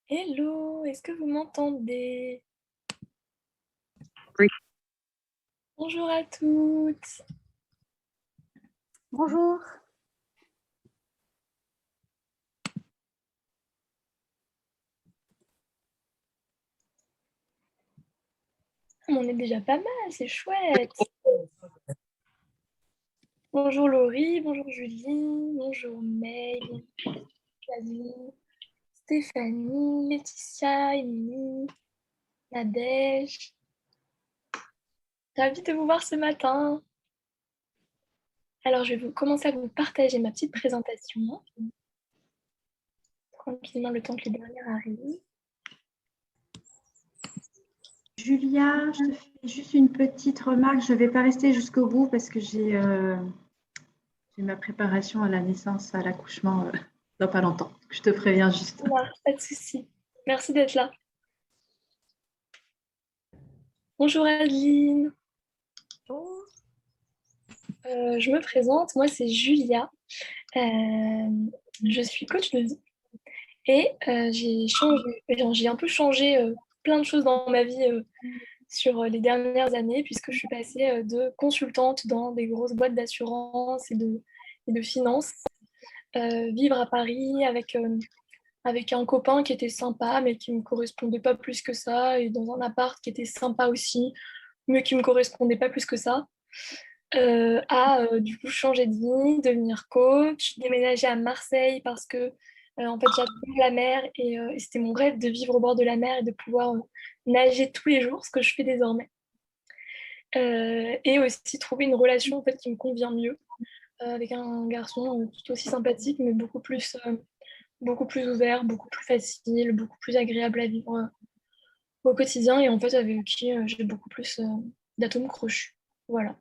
Hello, est-ce que vous m'entendez? Oui. Bonjour à toutes. Bonjour. On est déjà pas mal, c'est chouette. Bonjour Laurie, bonjour Julie, bonjour May, Camille, Stéphanie, Laetitia, Émilie, Nadège. Ravie de vous voir ce matin. Alors, je vais commencer à vous partager ma petite présentation. Tranquillement, le temps que les dernières arrivent. Julia, je te fais juste une petite remarque. Je ne vais pas rester jusqu'au bout parce que j'ai ma préparation à la naissance, à l'accouchement dans pas longtemps. Je te préviens juste. Pas de souci. Merci d'être là. Bonjour Adeline. Je me présente, moi c'est Julia. Je suis coach de vie et j'ai un peu changé plein de choses dans ma vie sur les dernières années puisque je suis passée de consultante dans des grosses boîtes d'assurance et de finance, vivre à Paris avec un copain qui était sympa mais qui ne me correspondait pas plus que ça et dans un appart qui était sympa aussi mais qui ne me correspondait pas plus que ça. Du coup changer de vie, devenir coach, déménager à Marseille parce que en fait j'adore la mer et c'était mon rêve de vivre au bord de la mer et de pouvoir nager tous les jours, ce que je fais désormais. Et aussi trouver une relation en fait, qui me convient mieux avec un garçon tout aussi sympathique mais beaucoup plus ouvert, beaucoup plus facile, beaucoup plus agréable à vivre au quotidien et en fait avec qui j'ai beaucoup plus d'atomes crochus. Voilà.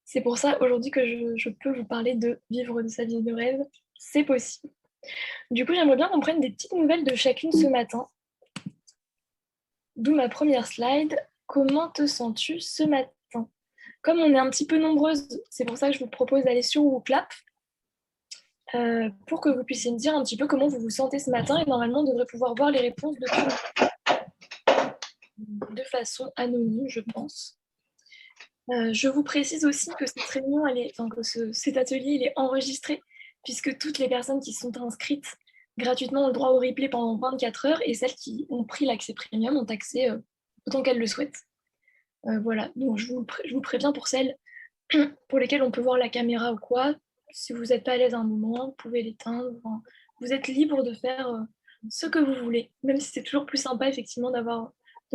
C'est pour ça aujourd'hui que je peux vous parler de vivre de sa vie de rêve. C'est possible. Du coup, j'aimerais bien qu'on prenne des petites nouvelles de chacune ce matin. D'où ma première slide. Comment te sens-tu ce matin? Comme on est un petit peu nombreuses, c'est pour ça que je vous propose d'aller sur WooClap pour que vous puissiez me dire un petit peu comment vous vous sentez ce matin. Et normalement, on devrait pouvoir voir les réponses de tout de façon anonyme, je pense. Je vous précise aussi que cette réunion, cet atelier, il est enregistré puisque toutes les personnes qui sont inscrites gratuitement ont le droit au replay pendant 24 heures et celles qui ont pris l'accès premium ont accès autant qu'elles le souhaitent. Voilà, donc je vous préviens pour celles pour lesquelles on peut voir la caméra ou quoi. Si vous n'êtes pas à l'aise à un moment, vous pouvez l'éteindre. Enfin, vous êtes libre de faire ce que vous voulez, même si c'est toujours plus sympa effectivement de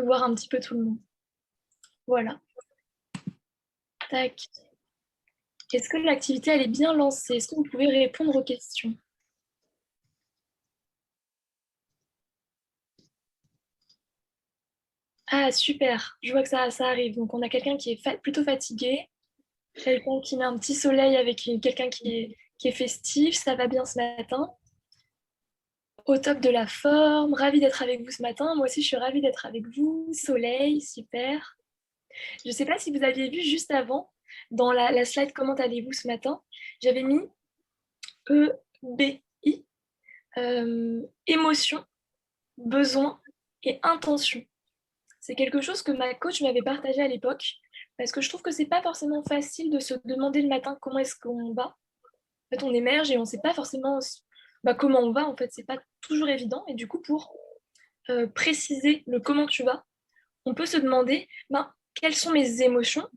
voir un petit peu tout le monde. Voilà. Tac. Est-ce que l'activité elle est bien lancée? Est-ce que vous pouvez répondre aux questions? Ah, super. Je vois que ça arrive. Donc, on a quelqu'un qui est plutôt fatigué, quelqu'un qui met un petit soleil avec quelqu'un qui est festif. Ça va bien ce matin. Au top de la forme. Ravi d'être avec vous ce matin. Moi aussi, je suis ravie d'être avec vous. Soleil, super. Je ne sais pas si vous aviez vu juste avant, dans la slide Comment allez-vous ce matin, j'avais mis EBI, émotion, besoin et intention. C'est quelque chose que ma coach m'avait partagé à l'époque, parce que je trouve que c'est pas forcément facile de se demander le matin comment est-ce qu'on va. En fait, on émerge et on sait pas forcément comment on va. En fait, c'est pas toujours évident. Et du coup, pour préciser le comment tu vas, on peut se demander quelles sont mes émotions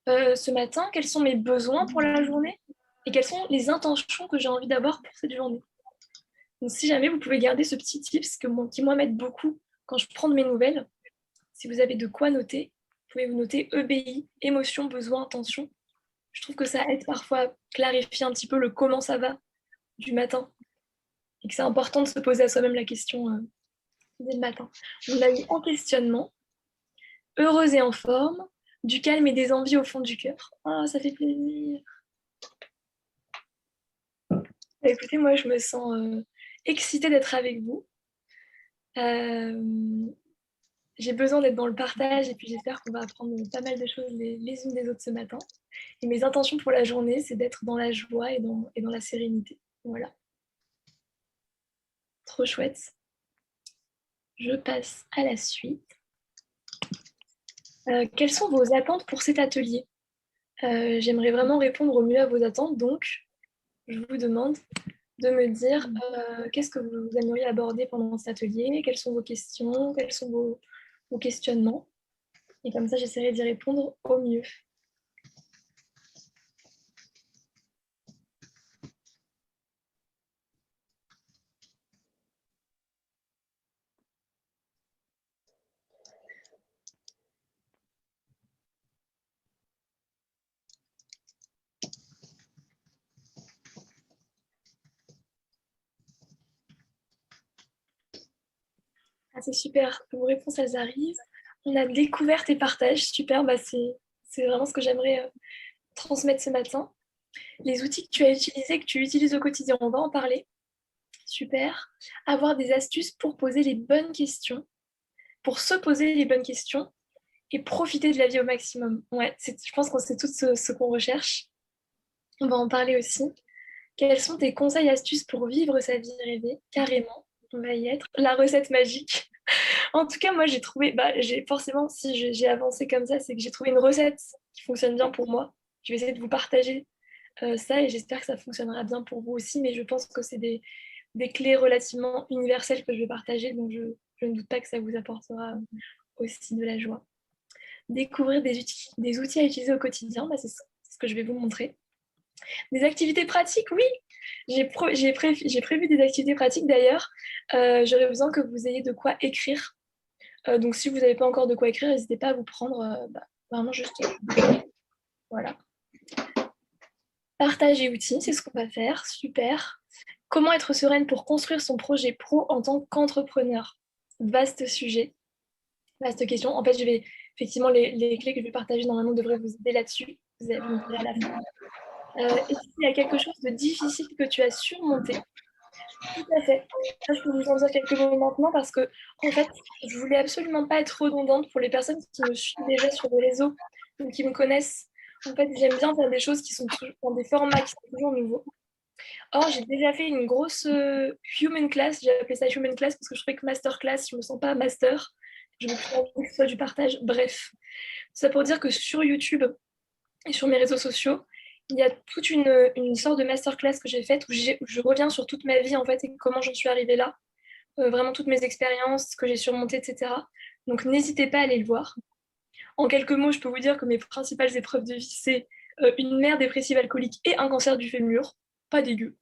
ce matin, quels sont mes besoins pour la journée et quelles sont les intentions que j'ai envie d'avoir pour cette journée. Donc, si jamais vous pouvez garder ce petit tips qui moi m'aide beaucoup quand je prends de mes nouvelles, si vous avez de quoi noter, vous pouvez vous noter EBI, émotion, besoin, intention. Je trouve que ça aide parfois à clarifier un petit peu le comment ça va du matin et que c'est important de se poser à soi-même la question dès le matin. On a eu en questionnement, heureuse et en forme, du calme et des envies au fond du cœur. Ah, ça fait plaisir. Écoutez, moi, je me sens excitée d'être avec vous. Euh, j'ai besoin d'être dans le partage et puis j'espère qu'on va apprendre pas mal de choses les unes des autres ce matin. Et mes intentions pour la journée, c'est d'être dans la joie et dans la sérénité. Voilà. trop chouette. Je passe à la suite. Quelles sont vos attentes pour cet atelier? J'aimerais vraiment répondre au mieux à vos attentes, donc je vous demande de me dire qu'est-ce que vous aimeriez aborder pendant cet atelier, quelles sont vos questions, quels sont vos questionnements. Et comme ça, j'essaierai d'y répondre au mieux. Ah, c'est super, vos réponses, elles arrivent. On a découverte et partage, super, c'est vraiment ce que j'aimerais transmettre ce matin. Les outils que tu as utilisés, que tu utilises au quotidien, on va en parler. Super. Avoir des astuces pour poser les bonnes questions, pour se poser les bonnes questions et profiter de la vie au maximum. Ouais, je pense que c'est tout ce qu'on recherche. On va en parler aussi. Quels sont tes conseils astuces pour vivre sa vie rêvée? Carrément, on va y être. La recette magique. En tout cas, moi, j'ai trouvé, j'ai forcément, si j'ai avancé comme ça, c'est que j'ai trouvé une recette qui fonctionne bien pour moi. Je vais essayer de vous partager ça et j'espère que ça fonctionnera bien pour vous aussi, mais je pense que c'est des clés relativement universelles que je vais partager, donc je ne doute pas que ça vous apportera aussi de la joie. Découvrir des outils à utiliser au quotidien, c'est ce que je vais vous montrer. Des activités pratiques, oui. J'ai prévu des activités pratiques d'ailleurs. J'aurais besoin que vous ayez de quoi écrire. Donc si vous n'avez pas encore de quoi écrire, n'hésitez pas à vous prendre vraiment juste. Voilà. Partage et outils, c'est ce qu'on va faire. Super. Comment être sereine pour construire son projet pro en tant qu'entrepreneur? Vaste sujet, vaste question. En fait, effectivement, les clés que je vais partager normalement devraient vous aider là-dessus. Vous me direz à la fin. Et s'il y a quelque chose de difficile que tu as surmonté? Tout à fait. Ça, je peux vous en dire quelques mots maintenant parce que, en fait, je voulais absolument pas être redondante pour les personnes qui me suivent déjà sur les réseaux ou qui me connaissent. En fait, j'aime bien faire des choses qui sont toujours dans des formats qui sont toujours nouveaux. Or, j'ai déjà fait une grosse human class. J'ai appelé ça human class parce que je trouvais que master class, je me sens pas master. Je veux plus envie que ce soit du partage. Bref, ça pour dire que sur YouTube et sur mes réseaux sociaux, il y a toute une sorte de masterclass que j'ai faite où je reviens sur toute ma vie en fait et comment j'en suis arrivée là, vraiment toutes mes expériences, ce que j'ai surmonté, etc. Donc n'hésitez pas à aller le voir. En quelques mots, je peux vous dire que mes principales épreuves de vie, c'est une mère dépressive alcoolique et un cancer du fémur. Pas dégueu.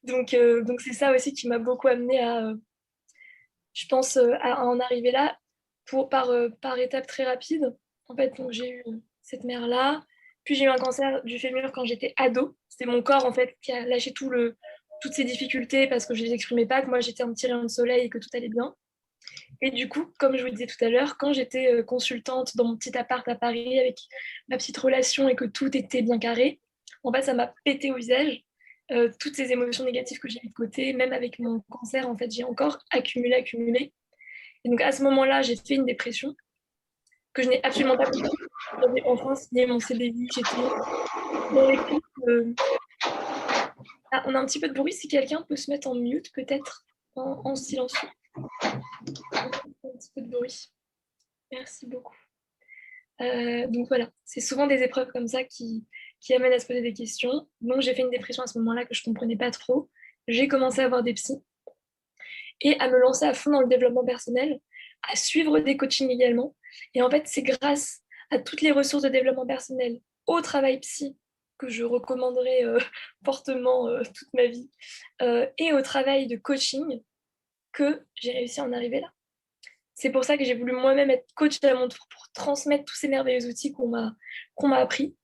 Donc c'est ça aussi qui m'a beaucoup amené à, je pense, à en arriver là par étapes très rapides. En fait, donc, j'ai eu cette mère-là, puis j'ai eu un cancer du fémur quand j'étais ado. C'était mon corps en fait qui a lâché toutes ces difficultés parce que je ne les exprimais pas, que moi j'étais un petit rayon de soleil et que tout allait bien. Et du coup, comme je vous le disais tout à l'heure, quand j'étais consultante dans mon petit appart à Paris avec ma petite relation et que tout était bien carré, en fait, ça m'a pété au visage. Toutes ces émotions négatives que j'ai mis de côté, même avec mon cancer, en fait, j'ai encore accumulé. Et donc à ce moment-là, j'ai fait une dépression que je n'ai absolument pas compris. J'avais enfin signé mon CDI, j'étais dans les clous. Ah, on a un petit peu de bruit, si quelqu'un peut se mettre en mute, peut-être en silencieux. Un petit peu de bruit. Merci beaucoup. Donc voilà, c'est souvent des épreuves comme ça qui amènent à se poser des questions. Donc j'ai fait une dépression à ce moment-là que je ne comprenais pas trop. J'ai commencé à avoir des psys et à me lancer à fond dans le développement personnel, à suivre des coachings également. Et en fait, c'est grâce à toutes les ressources de développement personnel, au travail psy, que je recommanderais fortement toute ma vie, et au travail de coaching, que j'ai réussi à en arriver là. C'est pour ça que j'ai voulu moi-même être coach à mon tour pour transmettre tous ces merveilleux outils qu'on m'a appris.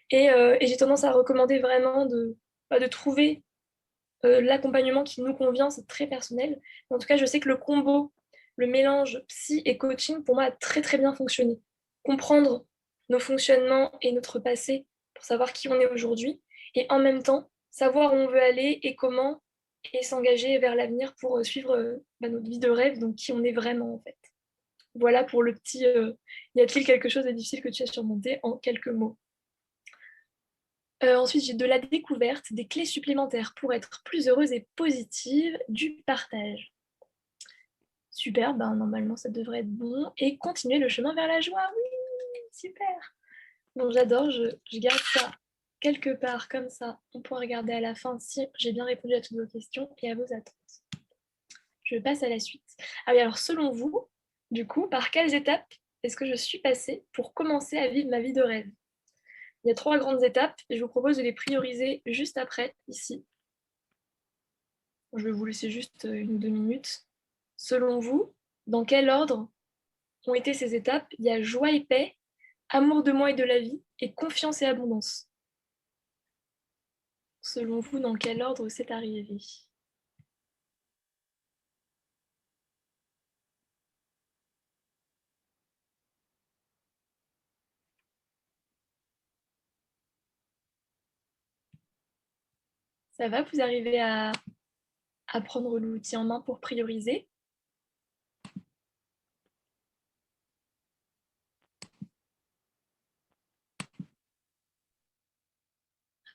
Et j'ai tendance à recommander vraiment de trouver l'accompagnement qui nous convient, c'est très personnel. En tout cas, je sais que le combo, le mélange psy et coaching, pour moi, a très très bien fonctionné. Comprendre nos fonctionnements et notre passé pour savoir qui on est aujourd'hui, et en même temps, savoir où on veut aller et comment, et s'engager vers l'avenir pour suivre notre vie de rêve, donc qui on est vraiment en fait. Voilà pour le petit y a-t-il quelque chose de difficile que tu as surmonté en quelques mots? Ensuite, j'ai de la découverte, des clés supplémentaires pour être plus heureuse et positive, du partage. Super, ben, normalement ça devrait être bon. Et continuer le chemin vers la joie, oui, super. Bon, j'adore, je garde ça quelque part comme ça. On pourra regarder à la fin si j'ai bien répondu à toutes vos questions et à vos attentes. Je passe à la suite. Ah oui, alors selon vous, du coup, par quelles étapes est-ce que je suis passée pour commencer à vivre ma vie de rêve? Il y a 3 grandes étapes et je vous propose de les prioriser juste après, ici. Je vais vous laisser juste 1 ou 2 minutes. Selon vous, dans quel ordre ont été ces étapes? Il y a joie et paix, amour de moi et de la vie, et confiance et abondance. Selon vous, dans quel ordre c'est arrivé? Ça va, vous arrivez à prendre l'outil en main pour prioriser?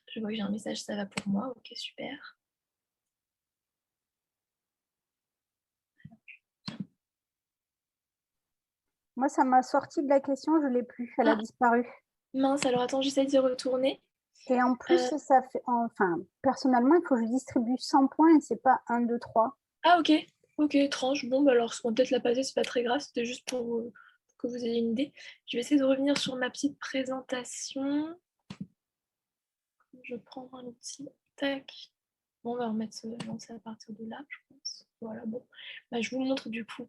Je vois que j'ai un message, ça va pour moi. Ok, super. Moi, ça m'a sorti de la question, je ne l'ai plus, elle a disparu. Mince, alors attends, j'essaie d'y retourner. Et en plus, ça fait, enfin, personnellement, il faut que je distribue 100 points et ce n'est pas 1, 2, 3. Ah, ok, ok, étrange. Bon, bah alors, on va peut-être la passer, c'est pas très grave, c'était juste pour que vous ayez une idée. Je vais essayer de revenir sur ma petite présentation. Je prends un outil. Tac. Bon, on va lancer à partir de là, je pense. Voilà, bon. Bah, je vous montre du coup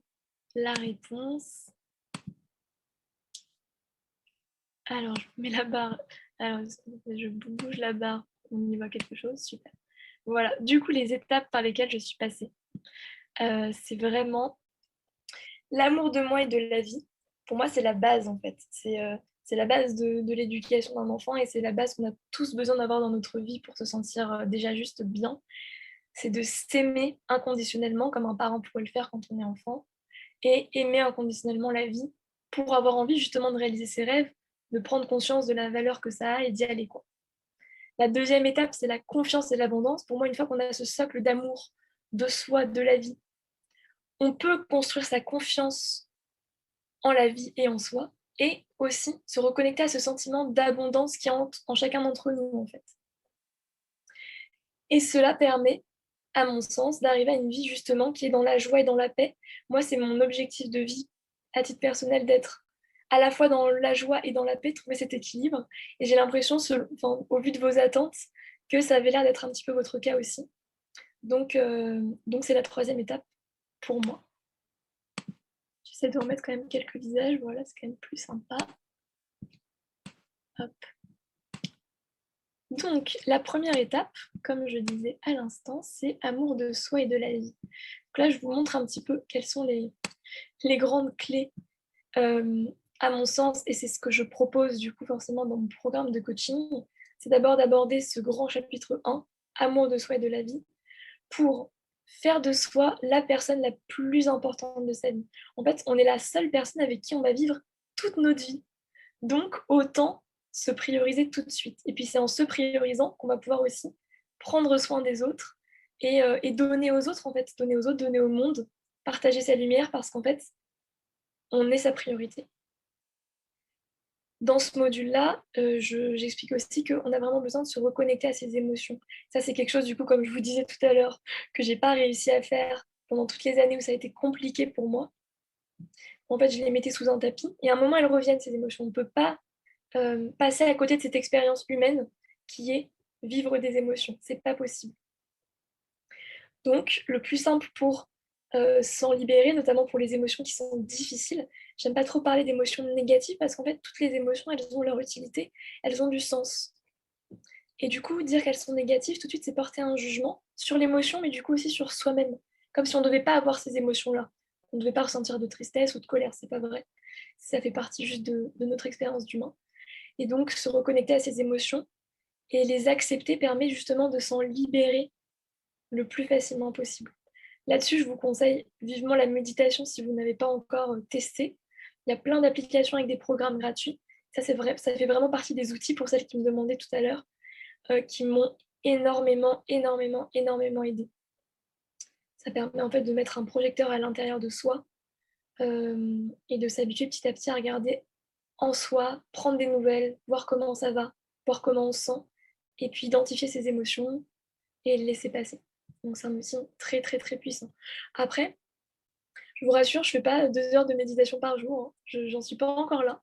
la réponse. Alors, je mets la barre. Alors, je bouge la barre. On y voit quelque chose. Super. Voilà. Du coup, les étapes par lesquelles je suis passée. C'est vraiment l'amour de moi et de la vie. Pour moi, c'est la base, en fait. C'est la base de l'éducation d'un enfant et c'est la base qu'on a tous besoin d'avoir dans notre vie pour se sentir déjà juste bien. C'est de s'aimer inconditionnellement comme un parent pourrait le faire quand on est enfant et aimer inconditionnellement la vie pour avoir envie justement de réaliser ses rêves, de prendre conscience de la valeur que ça a et d'y aller, quoi. La deuxième étape, c'est la confiance et l'abondance. Pour moi, une fois qu'on a ce socle d'amour de soi, de la vie, on peut construire sa confiance en la vie et en soi et aussi se reconnecter à ce sentiment d'abondance qui est en chacun d'entre nous, en fait. Et cela permet, à mon sens, d'arriver à une vie justement qui est dans la joie et dans la paix. Moi, c'est mon objectif de vie, à titre personnel, d'être à la fois dans la joie et dans la paix, trouver cet équilibre. Et j'ai l'impression, au vu de vos attentes, que ça avait l'air d'être un petit peu votre cas aussi. Donc c'est la troisième étape pour moi. J'essaie de remettre quand même quelques visages, voilà, c'est quand même plus sympa. Hop. Donc, la première étape, comme je disais à l'instant, c'est amour de soi et de la vie. Donc là, je vous montre un petit peu quelles sont les grandes clés, à mon sens, et c'est ce que je propose du coup forcément dans mon programme de coaching. C'est d'abord d'aborder ce grand chapitre 1, amour de soi et de la vie, pour faire de soi la personne la plus importante de sa vie. En fait, on est la seule personne avec qui on va vivre toute notre vie. Donc, autant se prioriser tout de suite. Et puis, c'est en se priorisant qu'on va pouvoir aussi prendre soin des autres et donner aux autres, en fait, donner aux autres, donner au monde, partager sa lumière parce qu'en fait, on est sa priorité. Dans ce module-là, j'explique aussi qu'on a vraiment besoin de se reconnecter à ses émotions. Ça, c'est quelque chose, du coup, comme je vous disais tout à l'heure, que j'ai pas réussi à faire pendant toutes les années où ça a été compliqué pour moi. En fait, je les mettais sous un tapis et à un moment, elles reviennent, ces émotions. On ne peut pas passer à côté de cette expérience humaine qui est vivre des émotions. C'est pas possible. Donc, le plus simple pour s'en libérer, notamment pour les émotions qui sont difficiles, j'aime pas trop parler d'émotions négatives parce qu'en fait, toutes les émotions, elles ont leur utilité, elles ont du sens. Et du coup, dire qu'elles sont négatives, tout de suite, c'est porter un jugement sur l'émotion, mais du coup aussi sur soi-même. Comme si on ne devait pas avoir ces émotions-là. On ne devait pas ressentir de tristesse ou de colère, c'est pas vrai. Ça fait partie juste de notre expérience d'humain. Et donc, se reconnecter à ces émotions et les accepter permet justement de s'en libérer le plus facilement possible. Là-dessus, je vous conseille vivement la méditation si vous n'avez pas encore testé. Il y a plein d'applications avec des programmes gratuits. Ça, ça fait vraiment partie des outils pour celles qui me demandaient tout à l'heure. qui m'ont énormément, énormément, énormément aidée. Ça permet en fait de mettre un projecteur à l'intérieur de soi et de s'habituer petit à petit à regarder en soi, prendre des nouvelles, voir comment ça va, voir comment on se sent, et puis identifier ses émotions et le laisser passer. Donc c'est un outil très très très puissant. Après, je vous rassure, je ne fais pas 2 heures de méditation par jour, hein. J'en suis pas encore là.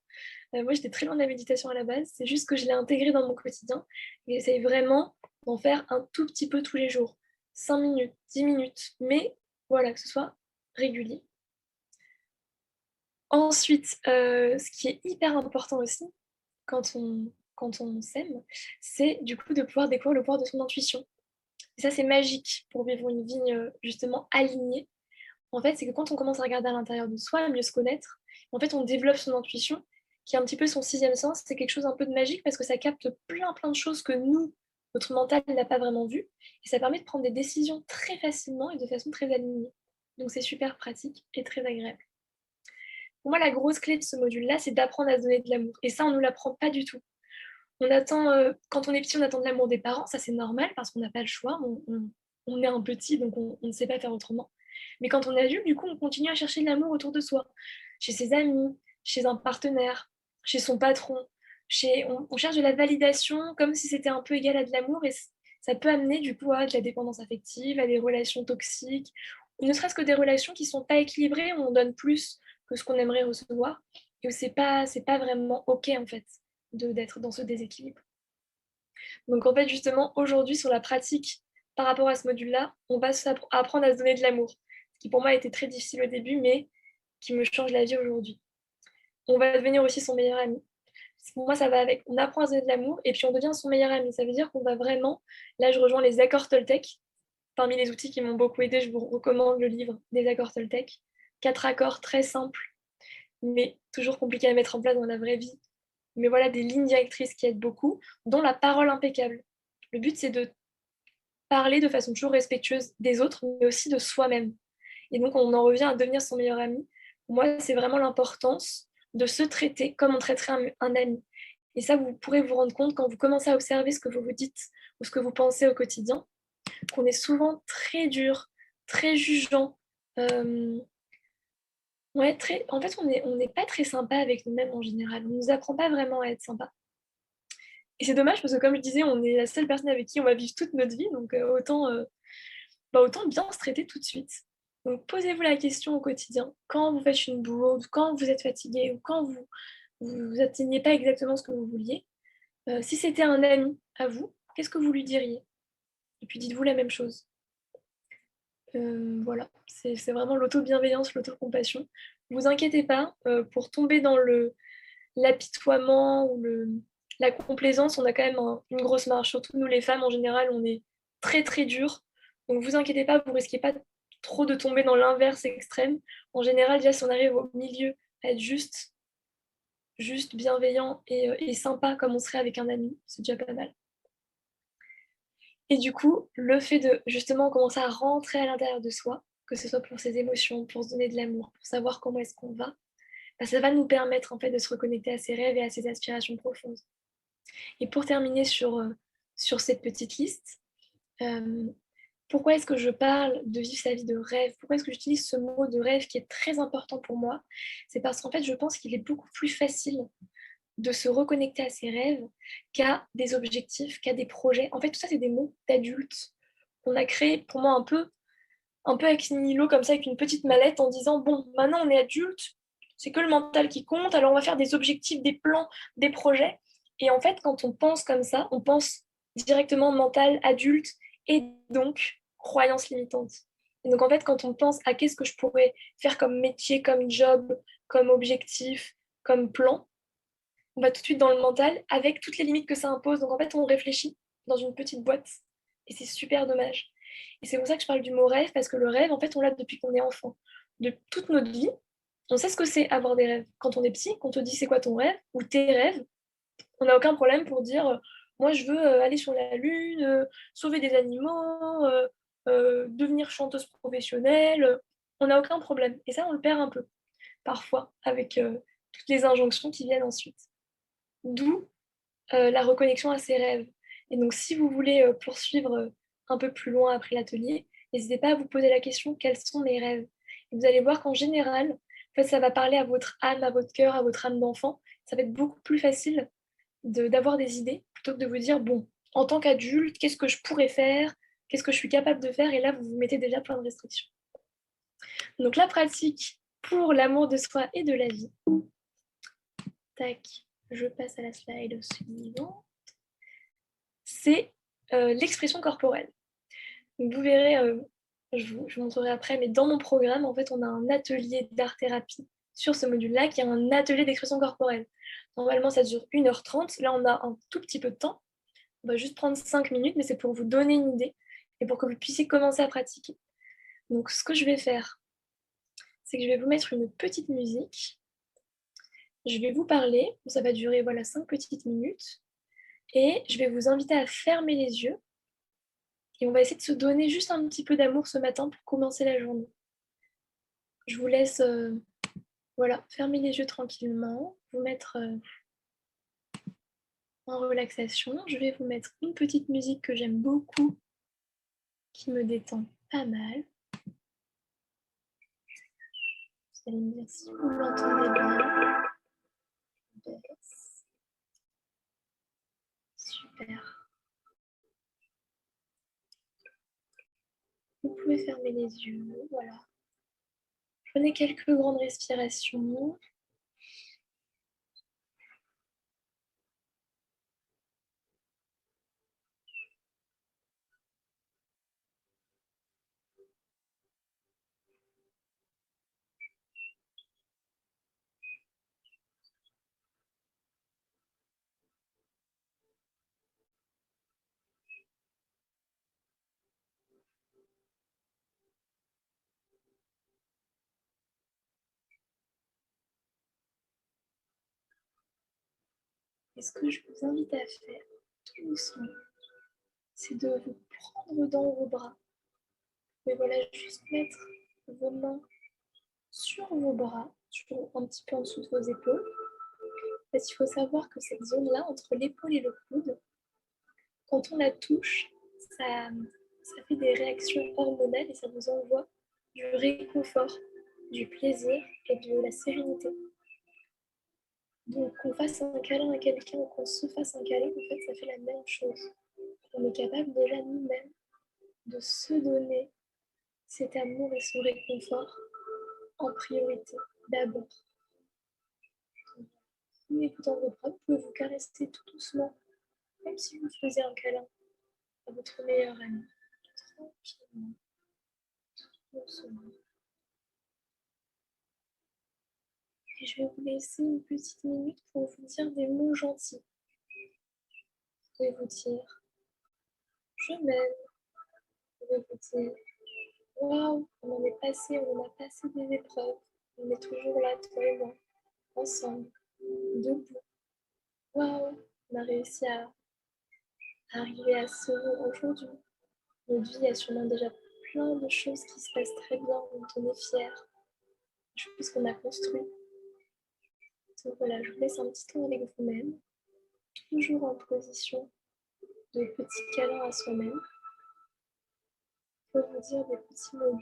Moi, j'étais très loin de la méditation à la base, c'est juste que je l'ai intégrée dans mon quotidien et j'essaye vraiment d'en faire un tout petit peu tous les jours. 5 minutes, 10 minutes, mais voilà, que ce soit régulier. Ensuite, ce qui est hyper important aussi, quand on s'aime, c'est du coup de pouvoir découvrir le pouvoir de son intuition. Et ça, c'est magique pour vivre une vie justement alignée. En fait, c'est que quand on commence à regarder à l'intérieur de soi, à mieux se connaître, en fait, on développe son intuition, qui est un petit peu son sixième sens. C'est quelque chose un peu de magique parce que ça capte plein, plein de choses que nous, notre mental n'a pas vraiment vues. Et ça permet de prendre des décisions très facilement et de façon très alignée. Donc, c'est super pratique et très agréable. Pour moi, la grosse clé de ce module-là, c'est d'apprendre à se donner de l'amour. Et ça, on ne nous l'apprend pas du tout. On attend, quand on est petit, on attend de l'amour des parents. Ça, c'est normal parce qu'on n'a pas le choix. On est un petit, donc on ne sait pas faire autrement. Mais quand on est adulte, du coup, on continue à chercher de l'amour autour de soi. Chez ses amis, chez un partenaire, chez son patron. On cherche de la validation comme si c'était un peu égal à de l'amour. Et ça peut amener, du coup, à de la dépendance affective, à des relations toxiques, ou ne serait-ce que des relations qui ne sont pas équilibrées, où on donne plus que ce qu'on aimerait recevoir. Et où c'est pas vraiment OK, en fait, d'être dans ce déséquilibre. Donc en fait, justement, aujourd'hui, sur la pratique par rapport à ce module-là, on va apprendre à se donner de l'amour, ce qui pour moi a été très difficile au début, mais qui me change la vie aujourd'hui. On va devenir aussi son meilleur ami. Pour moi, ça va avec. On apprend à se donner de l'amour et puis on devient son meilleur ami. Ça veut dire qu'on va vraiment. Là, je rejoins les accords Toltec. Parmi les outils qui m'ont beaucoup aidé, je vous recommande le livre des accords Toltec. 4 accords très simples, mais toujours compliqués à mettre en place dans la vraie vie. Mais voilà des lignes directrices qui aident beaucoup, dont la parole impeccable. Le but, c'est de parler de façon toujours respectueuse des autres, mais aussi de soi-même. Et donc, on en revient à devenir son meilleur ami. Pour moi, c'est vraiment l'importance de se traiter comme on traiterait un ami. Et ça, vous pourrez vous rendre compte quand vous commencez à observer ce que vous vous dites ou ce que vous pensez au quotidien, qu'on est souvent très dur, très jugeant. Ouais, en fait, on n'est pas très sympa avec nous-mêmes en général. On ne nous apprend pas vraiment à être sympa. Et c'est dommage parce que, comme je disais, on est la seule personne avec qui on va vivre toute notre vie, donc autant bien se traiter tout de suite. Donc posez-vous la question au quotidien, quand vous faites une bourde, quand vous êtes fatigué ou quand vous atteignez pas exactement ce que vous vouliez. Si c'était un ami à vous, qu'est-ce que vous lui diriez? Et puis dites-vous la même chose. Voilà, c'est vraiment l'auto-bienveillance, l'auto-compassion. Ne vous inquiétez pas, pour tomber dans l'apitoiement ou la complaisance, on a quand même une grosse marge. Surtout nous les femmes, en général, on est très très dur. Donc vous inquiétez pas, vous risquez pas trop de tomber dans l'inverse extrême. En général, déjà si on arrive au milieu, à être juste bienveillant et sympa comme on serait avec un ami, c'est déjà pas mal. Et du coup, le fait de justement commencer à rentrer à l'intérieur de soi, que ce soit pour ses émotions, pour se donner de l'amour, pour savoir comment est-ce qu'on va, bah, ça va nous permettre en fait de se reconnecter à ses rêves et à ses aspirations profondes. Et pour terminer sur cette petite liste, pourquoi est-ce que je parle de vivre sa vie de rêve? Pourquoi est-ce que j'utilise ce mot de rêve qui est très important pour moi? C'est parce qu'en fait, je pense qu'il est beaucoup plus facile de se reconnecter à ses rêves qu'à des objectifs, qu'à des projets. En fait, tout ça, c'est des mots d'adultes qu'on a créés pour moi un peu avec nihilo, comme ça, avec une petite mallette en disant, bon, maintenant on est adulte, c'est que le mental qui compte, alors on va faire des objectifs, des plans, des projets. Et en fait, quand on pense comme ça, on pense directement mental, adulte, et donc croyance limitante. Et donc en fait, quand on pense à qu'est-ce que je pourrais faire comme métier, comme job, comme objectif, comme plan, on va tout de suite dans le mental avec toutes les limites que ça impose. Donc en fait, on réfléchit dans une petite boîte. Et c'est super dommage. Et c'est pour ça que je parle du mot rêve, parce que le rêve, en fait, on l'a depuis qu'on est enfant. De toute notre vie, on sait ce que c'est avoir des rêves. Quand on est petit, quand on te dit c'est quoi ton rêve ou tes rêves, on n'a aucun problème pour dire moi je veux aller sur la lune, sauver des animaux, devenir chanteuse professionnelle. On n'a aucun problème. Et ça, on le perd un peu, parfois, avec toutes les injonctions qui viennent ensuite. D'où la reconnexion à ses rêves. Et donc, si vous voulez poursuivre un peu plus loin après l'atelier, n'hésitez pas à vous poser la question, quels sont mes rêves? Et vous allez voir qu'en général, en fait, ça va parler à votre âme, à votre cœur, à votre âme d'enfant. Ça va être beaucoup plus facile d'avoir des idées plutôt que de vous dire, bon, en tant qu'adulte, qu'est-ce que je pourrais faire? Qu'est-ce que je suis capable de faire? Et là, vous vous mettez déjà plein de restrictions. Donc, la pratique pour l'amour de soi et de la vie. Tac, je passe à la slide suivante. C'est l'expression corporelle. Donc, vous verrez, je vous montrerai après, mais dans mon programme, en fait, on a un atelier d'art-thérapie sur ce module-là qui est un atelier d'expression corporelle. Normalement, ça dure 1h30. Là, on a un tout petit peu de temps. On va juste prendre 5 minutes, mais c'est pour vous donner une idée et pour que vous puissiez commencer à pratiquer. Donc, ce que je vais faire, c'est que je vais vous mettre une petite musique. Je vais vous parler. Ça va durer 5 petites minutes. Et je vais vous inviter à fermer les yeux. Et on va essayer de se donner juste un petit peu d'amour ce matin pour commencer la journée. Je vous laisse fermer les yeux tranquillement, vous mettre en relaxation. Je vais vous mettre une petite musique que j'aime beaucoup, qui me détend pas mal. Vous allez me dire si vous l'entendez bien. Super. Vous pouvez fermer les yeux, voilà. Prenez quelques grandes respirations. Et ce que je vous invite à faire, tout doucement, c'est de vous prendre dans vos bras. Mais voilà, juste mettre vos mains sur vos bras, un petit peu en dessous de vos épaules. Parce qu'il faut savoir que cette zone-là, entre l'épaule et le coude, quand on la touche, ça fait des réactions hormonales et ça vous envoie du réconfort, du plaisir et de la sérénité. Donc qu'on fasse un câlin à quelqu'un ou qu'on se fasse un câlin, en fait, ça fait la même chose. On est capable déjà nous-mêmes de se donner cet amour et ce réconfort en priorité, d'abord. En écoutant vos bras, vous pouvez vous caresser tout doucement, comme si vous faisiez un câlin à votre meilleur ami. Tranquillement, doucement. Et je vais vous laisser une petite minute pour vous dire des mots gentils. Vous pouvez vous dire je m'aime. Vous pouvez vous dire waouh, on a passé des épreuves. On est toujours là, toi et moi, ensemble, debout. Waouh, on a réussi à arriver à ce jour aujourd'hui. Notre vie a sûrement déjà plein de choses qui se passent très bien, dont on est fier, des choses qu'on a construites. Donc voilà, je vous laisse un petit temps avec vous-même, toujours en position de petit câlin à soi-même, pour vous dire des petits mots doux.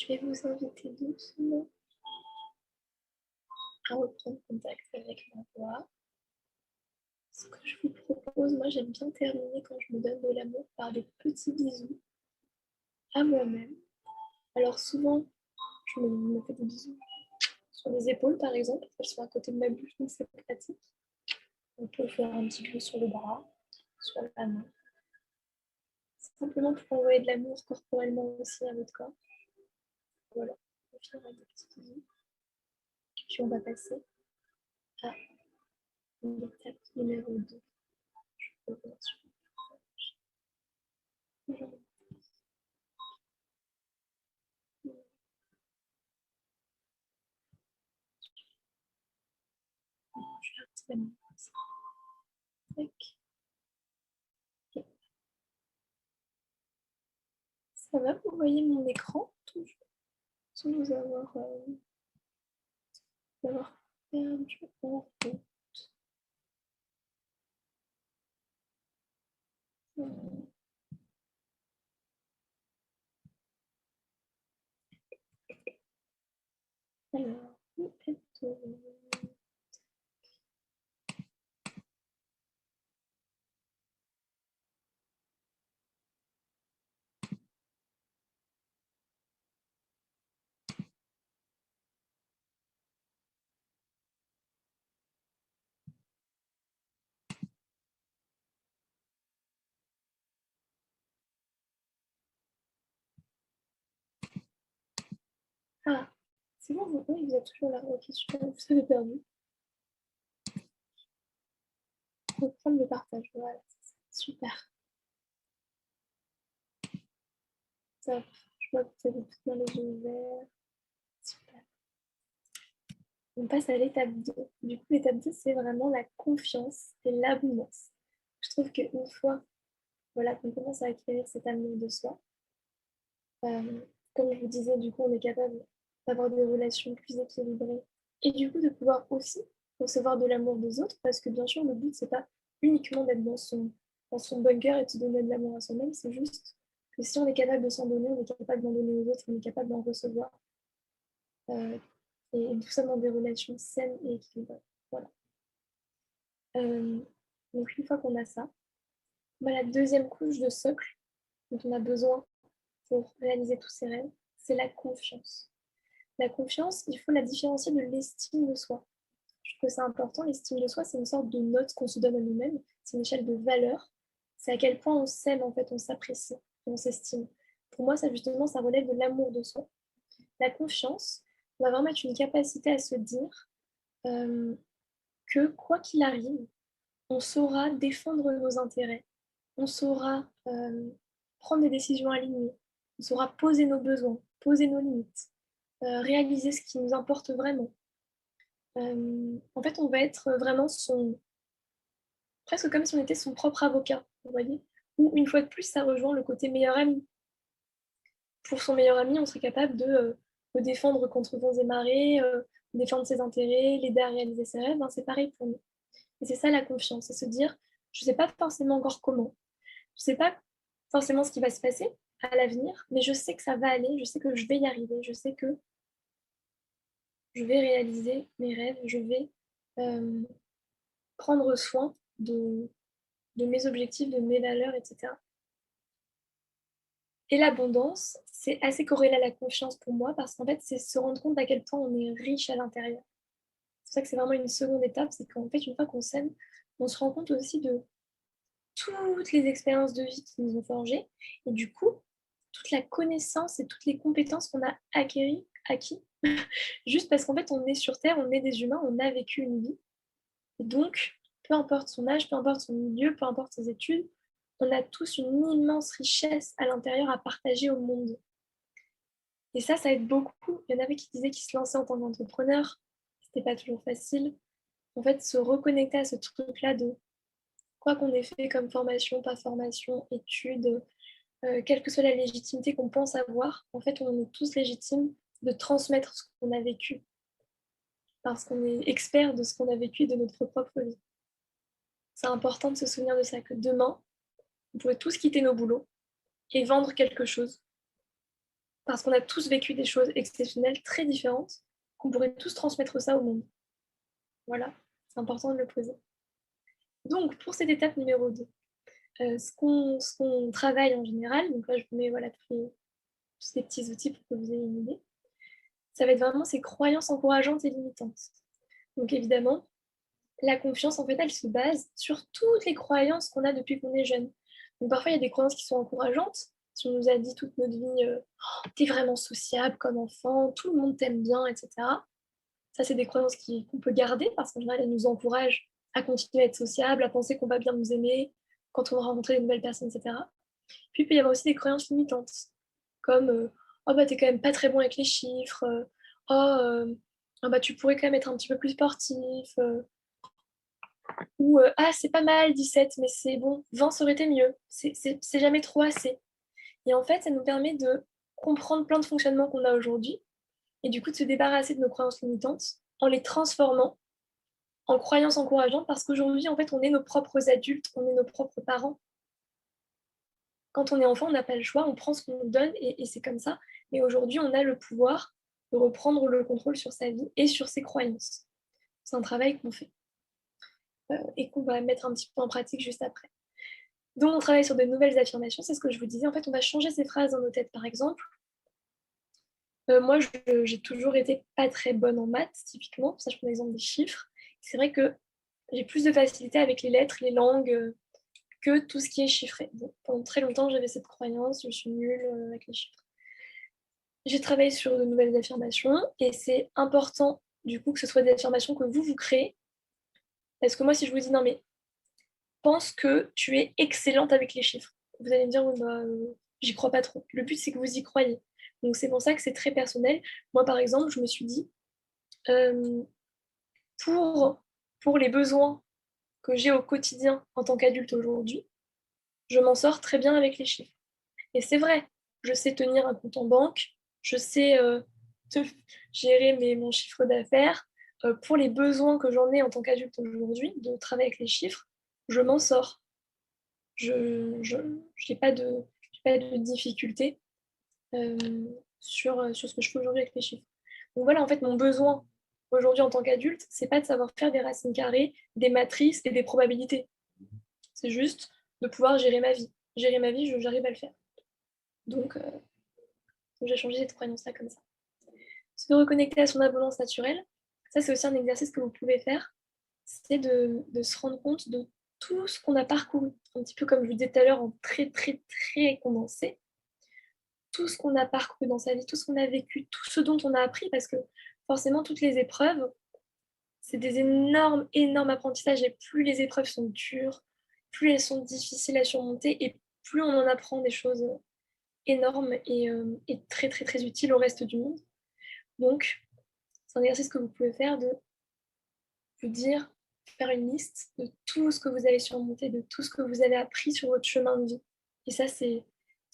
Je vais vous inviter doucement à reprendre contact avec ma voix. Ce que je vous propose, moi j'aime bien terminer quand je me donne de l'amour par des petits bisous à moi-même. Alors souvent, je me fais des bisous sur les épaules par exemple, parce qu'elles sont à côté de ma bouche, donc c'est pratique. On peut faire un petit peu sur le bras, sur la main. C'est simplement pour envoyer de l'amour corporellement aussi à votre corps. Voilà, on va finir avec des petits bisous. Puis on va passer à l'étape numéro 2. Je reviens sur le visage. Je vais retirer mon pinceau. Tac. Ok. Ça va, vous voyez mon écran toujours, sans vous avoir perdu en route. Alors, peut-être. Ah, c'est bon, vous êtes toujours là. Ok, super, vous avez perdu. Reprendre le partage, voilà, super. Top. Je vois que vous avez tout dans les yeux ouverts. Super. On passe à l'étape 2. Du coup, l'étape 2, c'est vraiment la confiance et l'abondance. Je trouve qu'une fois voilà, qu'on commence à acquérir cet amour de soi, comme je vous disais, du coup, on est capable d'avoir des relations plus équilibrées et du coup de pouvoir aussi recevoir de l'amour des autres parce que bien sûr, le but, c'est pas uniquement d'être dans son bunker et de se donner de l'amour à soi-même, c'est juste que si on est capable de s'en donner, on est capable d'en donner aux autres, on est capable d'en recevoir. Et tout ça dans des relations saines et équilibrées. Voilà. Donc une fois qu'on a ça, bah, la deuxième couche de socle dont on a besoin pour réaliser tous ces rêves, c'est la confiance. La confiance, il faut la différencier de l'estime de soi. Je trouve que c'est important, l'estime de soi, c'est une sorte de note qu'on se donne à nous-mêmes, c'est une échelle de valeur, c'est à quel point on s'aime, en fait, on s'apprécie, on s'estime. Pour moi, ça justement, ça relève de l'amour de soi. La confiance, on va vraiment être une capacité à se dire que quoi qu'il arrive, on saura défendre nos intérêts, on saura prendre des décisions alignées, on saura poser nos besoins, poser nos limites, réaliser ce qui nous importe vraiment. En fait, on va être vraiment presque comme si on était son propre avocat, vous voyez. Ou une fois de plus, ça rejoint le côté meilleur ami. Pour son meilleur ami, on serait capable de le défendre contre vents et marées, défendre ses intérêts, l'aider à réaliser ses rêves. C'est pareil pour nous. Et c'est ça la confiance, c'est se dire, je ne sais pas forcément encore comment, je ne sais pas forcément ce qui va se passer à l'avenir, mais je sais que ça va aller, je sais que je vais y arriver, je sais que je vais réaliser mes rêves, je vais euh, prendre soin de mes objectifs, de mes valeurs, etc. Et l'abondance, c'est assez corrélé à la confiance pour moi, parce qu'en fait, c'est se rendre compte à quel point on est riche à l'intérieur. C'est pour ça que c'est vraiment une seconde étape, c'est qu'en fait, une fois qu'on s'aime, on se rend compte aussi de toutes les expériences de vie qui nous ont forgés, et du coup, toute la connaissance et toutes les compétences qu'on a acquis, juste parce qu'en fait, on est sur Terre, on est des humains, on a vécu une vie. Et donc, peu importe son âge, peu importe son milieu, peu importe ses études, on a tous une immense richesse à l'intérieur à partager au monde. Et ça aide beaucoup. Il y en avait qui disaient qu'ils se lançaient en tant qu'entrepreneur. C'était pas toujours facile. En fait, se reconnecter à ce truc-là de quoi qu'on ait fait comme formation, pas formation, études, quelle que soit la légitimité qu'on pense avoir, en fait, on est tous légitimes de transmettre ce qu'on a vécu parce qu'on est expert de ce qu'on a vécu de notre propre vie. C'est important de se souvenir de ça, que demain, on pourrait tous quitter nos boulots et vendre quelque chose parce qu'on a tous vécu des choses exceptionnelles, très différentes, qu'on pourrait tous transmettre ça au monde. Voilà, c'est important de le poser. Donc, pour cette étape numéro 2, ce qu'on travaille en général, donc là, je vous mets voilà, tous ces petits outils pour que vous ayez une idée, ça va être vraiment ces croyances encourageantes et limitantes. Donc, évidemment, la confiance, en fait, elle se base sur toutes les croyances qu'on a depuis qu'on est jeune. Donc, parfois, il y a des croyances qui sont encourageantes. Si on nous a dit toute notre vie, t'es vraiment sociable comme enfant, tout le monde t'aime bien, etc. Ça, c'est des croyances qu'on peut garder parce qu'en général, elles nous encouragent à continuer à être sociable, à penser qu'on va bien nous aimer quand on va rencontrer de nouvelles personnes, etc. Puis, il peut y avoir aussi des croyances limitantes, comme oh, bah, t'es quand même pas très bon avec les chiffres, oh, ah, bah, tu pourrais quand même être un petit peu plus sportif, ou ah, c'est pas mal 17, mais c'est bon, 20 ça aurait été mieux. C'est jamais trop assez. Et en fait, ça nous permet de comprendre plein de fonctionnements qu'on a aujourd'hui et du coup de se débarrasser de nos croyances limitantes en les transformant en croyances encourageantes parce qu'aujourd'hui, en fait, on est nos propres adultes, on est nos propres parents. Quand on est enfant, on n'a pas le choix, on prend ce qu'on nous donne et c'est comme ça. Mais aujourd'hui, on a le pouvoir de reprendre le contrôle sur sa vie et sur ses croyances. C'est un travail qu'on fait et qu'on va mettre un petit peu en pratique juste après. Donc, on travaille sur de nouvelles affirmations, c'est ce que je vous disais. En fait, on va changer ces phrases dans nos têtes, par exemple. Moi, j'ai toujours été pas très bonne en maths, typiquement. Ça, je prends l'exemple des chiffres. C'est vrai que j'ai plus de facilité avec les lettres, les langues, que tout ce qui est chiffré. Bon, pendant très longtemps, j'avais cette croyance, je suis nulle avec les chiffres. J'ai travaillé sur de nouvelles affirmations et c'est important, du coup, que ce soit des affirmations que vous créez. Parce que moi, si je vous dis, non, mais pense que tu es excellente avec les chiffres, vous allez me dire, oui, bah, j'y crois pas trop. Le but, c'est que vous y croyez. Donc, c'est pour ça que c'est très personnel. Moi, par exemple, je me suis dit, euh, pour les besoins que j'ai au quotidien en tant qu'adulte aujourd'hui, je m'en sors très bien avec les chiffres. Et c'est vrai, je sais tenir un compte en banque, je sais gérer mon chiffre d'affaires. Pour les besoins que j'en ai en tant qu'adulte aujourd'hui, de travailler avec les chiffres, je m'en sors. Je n'ai pas de difficulté euh, sur ce que je fais aujourd'hui avec les chiffres. Donc voilà, en fait, mon besoin aujourd'hui en tant qu'adulte, c'est pas de savoir faire des racines carrées, des matrices et des probabilités. C'est juste de pouvoir gérer ma vie. Gérer ma vie, j'arrive à le faire. Donc, j'ai changé cette croyance-là comme ça. Se reconnecter à son abondance naturelle, ça c'est aussi un exercice que vous pouvez faire, c'est de se rendre compte de tout ce qu'on a parcouru, un petit peu comme je vous disais tout à l'heure en très très très condensé, tout ce qu'on a parcouru dans sa vie, tout ce qu'on a vécu, tout ce dont on a appris, parce que forcément toutes les épreuves, c'est des énormes, énormes apprentissages et plus les épreuves sont dures, plus elles sont difficiles à surmonter et plus on en apprend des choses énormes et très très très utiles au reste du monde. Donc, c'est un exercice que vous pouvez faire de vous dire, faire une liste de tout ce que vous avez surmonté, de tout ce que vous avez appris sur votre chemin de vie. Et ça, c'est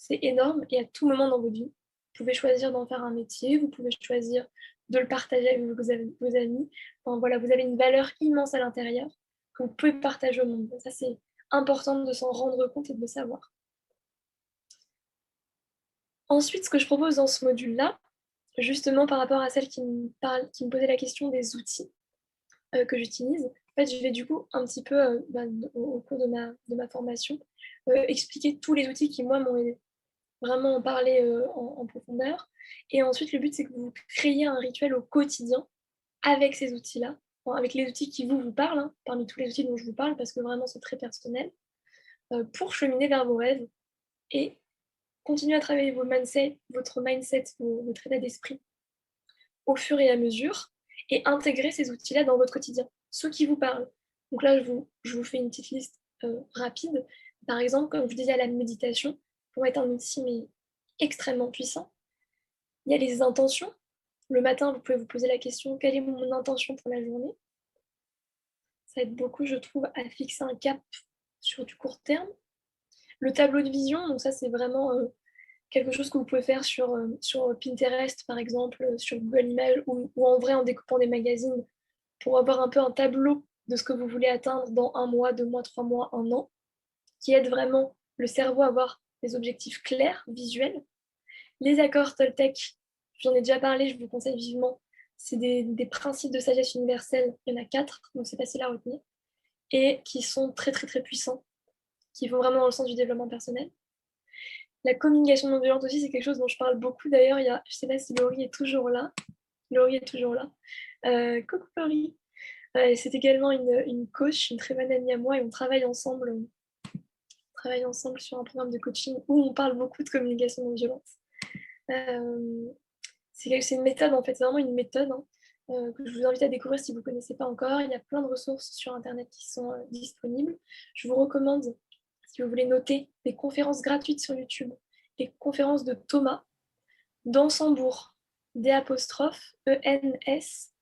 énorme et à tout moment dans votre vie. Vous pouvez choisir d'en faire un métier, vous pouvez choisir de le partager avec vos amis. Enfin, voilà, vous avez une valeur immense à l'intérieur que vous pouvez partager au monde. Ça, c'est important de s'en rendre compte et de le savoir. Ensuite, ce que je propose dans ce module-là, justement par rapport à celle qui me posait la question des outils que j'utilise, en fait, je vais du coup un petit peu, au cours de ma formation, expliquer tous les outils qui, moi, m'ont aidé. Vraiment en parler en profondeur. Et ensuite, le but, c'est que vous créiez un rituel au quotidien avec ces outils-là, enfin, avec les outils qui vous parlent, hein, parmi tous les outils dont je vous parle, parce que vraiment, c'est très personnel, pour cheminer vers vos rêves et continuer à travailler votre mindset, votre état d'esprit au fur et à mesure et intégrer ces outils-là dans votre quotidien, ceux qui vous parlent. Donc là, je vous fais une petite liste rapide. Par exemple, comme je disais, la méditation, pour être un outil mais extrêmement puissant. Il y a les intentions. Le matin, vous pouvez vous poser la question, quelle est mon intention pour la journée? Ça aide beaucoup, je trouve, à fixer un cap sur du court terme. Le tableau de vision, donc ça, c'est vraiment quelque chose que vous pouvez faire sur Pinterest, par exemple, sur Google Images ou en vrai en découpant des magazines pour avoir un peu un tableau de ce que vous voulez atteindre dans 1 mois, 2 mois, 3 mois, 1 an, qui aide vraiment le cerveau à avoir des objectifs clairs, visuels. Les accords Toltec, j'en ai déjà parlé, je vous conseille vivement. C'est des principes de sagesse universelle. Il y en a 4, donc c'est facile à retenir. Et qui sont très, très, très puissants, qui vont vraiment dans le sens du développement personnel. La communication non violente aussi, c'est quelque chose dont je parle beaucoup. D'ailleurs, je ne sais pas si Laurie est toujours là. Laurie est toujours là. Coucou Laurie. C'est également une coach, une très bonne amie à moi, et on travaille ensemble sur un programme de coaching où on parle beaucoup de communication non violente. C'est une méthode, en fait, c'est vraiment une méthode que je vous invite à découvrir si vous ne connaissez pas encore. Il y a plein de ressources sur Internet qui sont disponibles. Je vous recommande, si vous voulez noter, des conférences gratuites sur YouTube, les conférences de Thomas Dansembourg, D', ENS,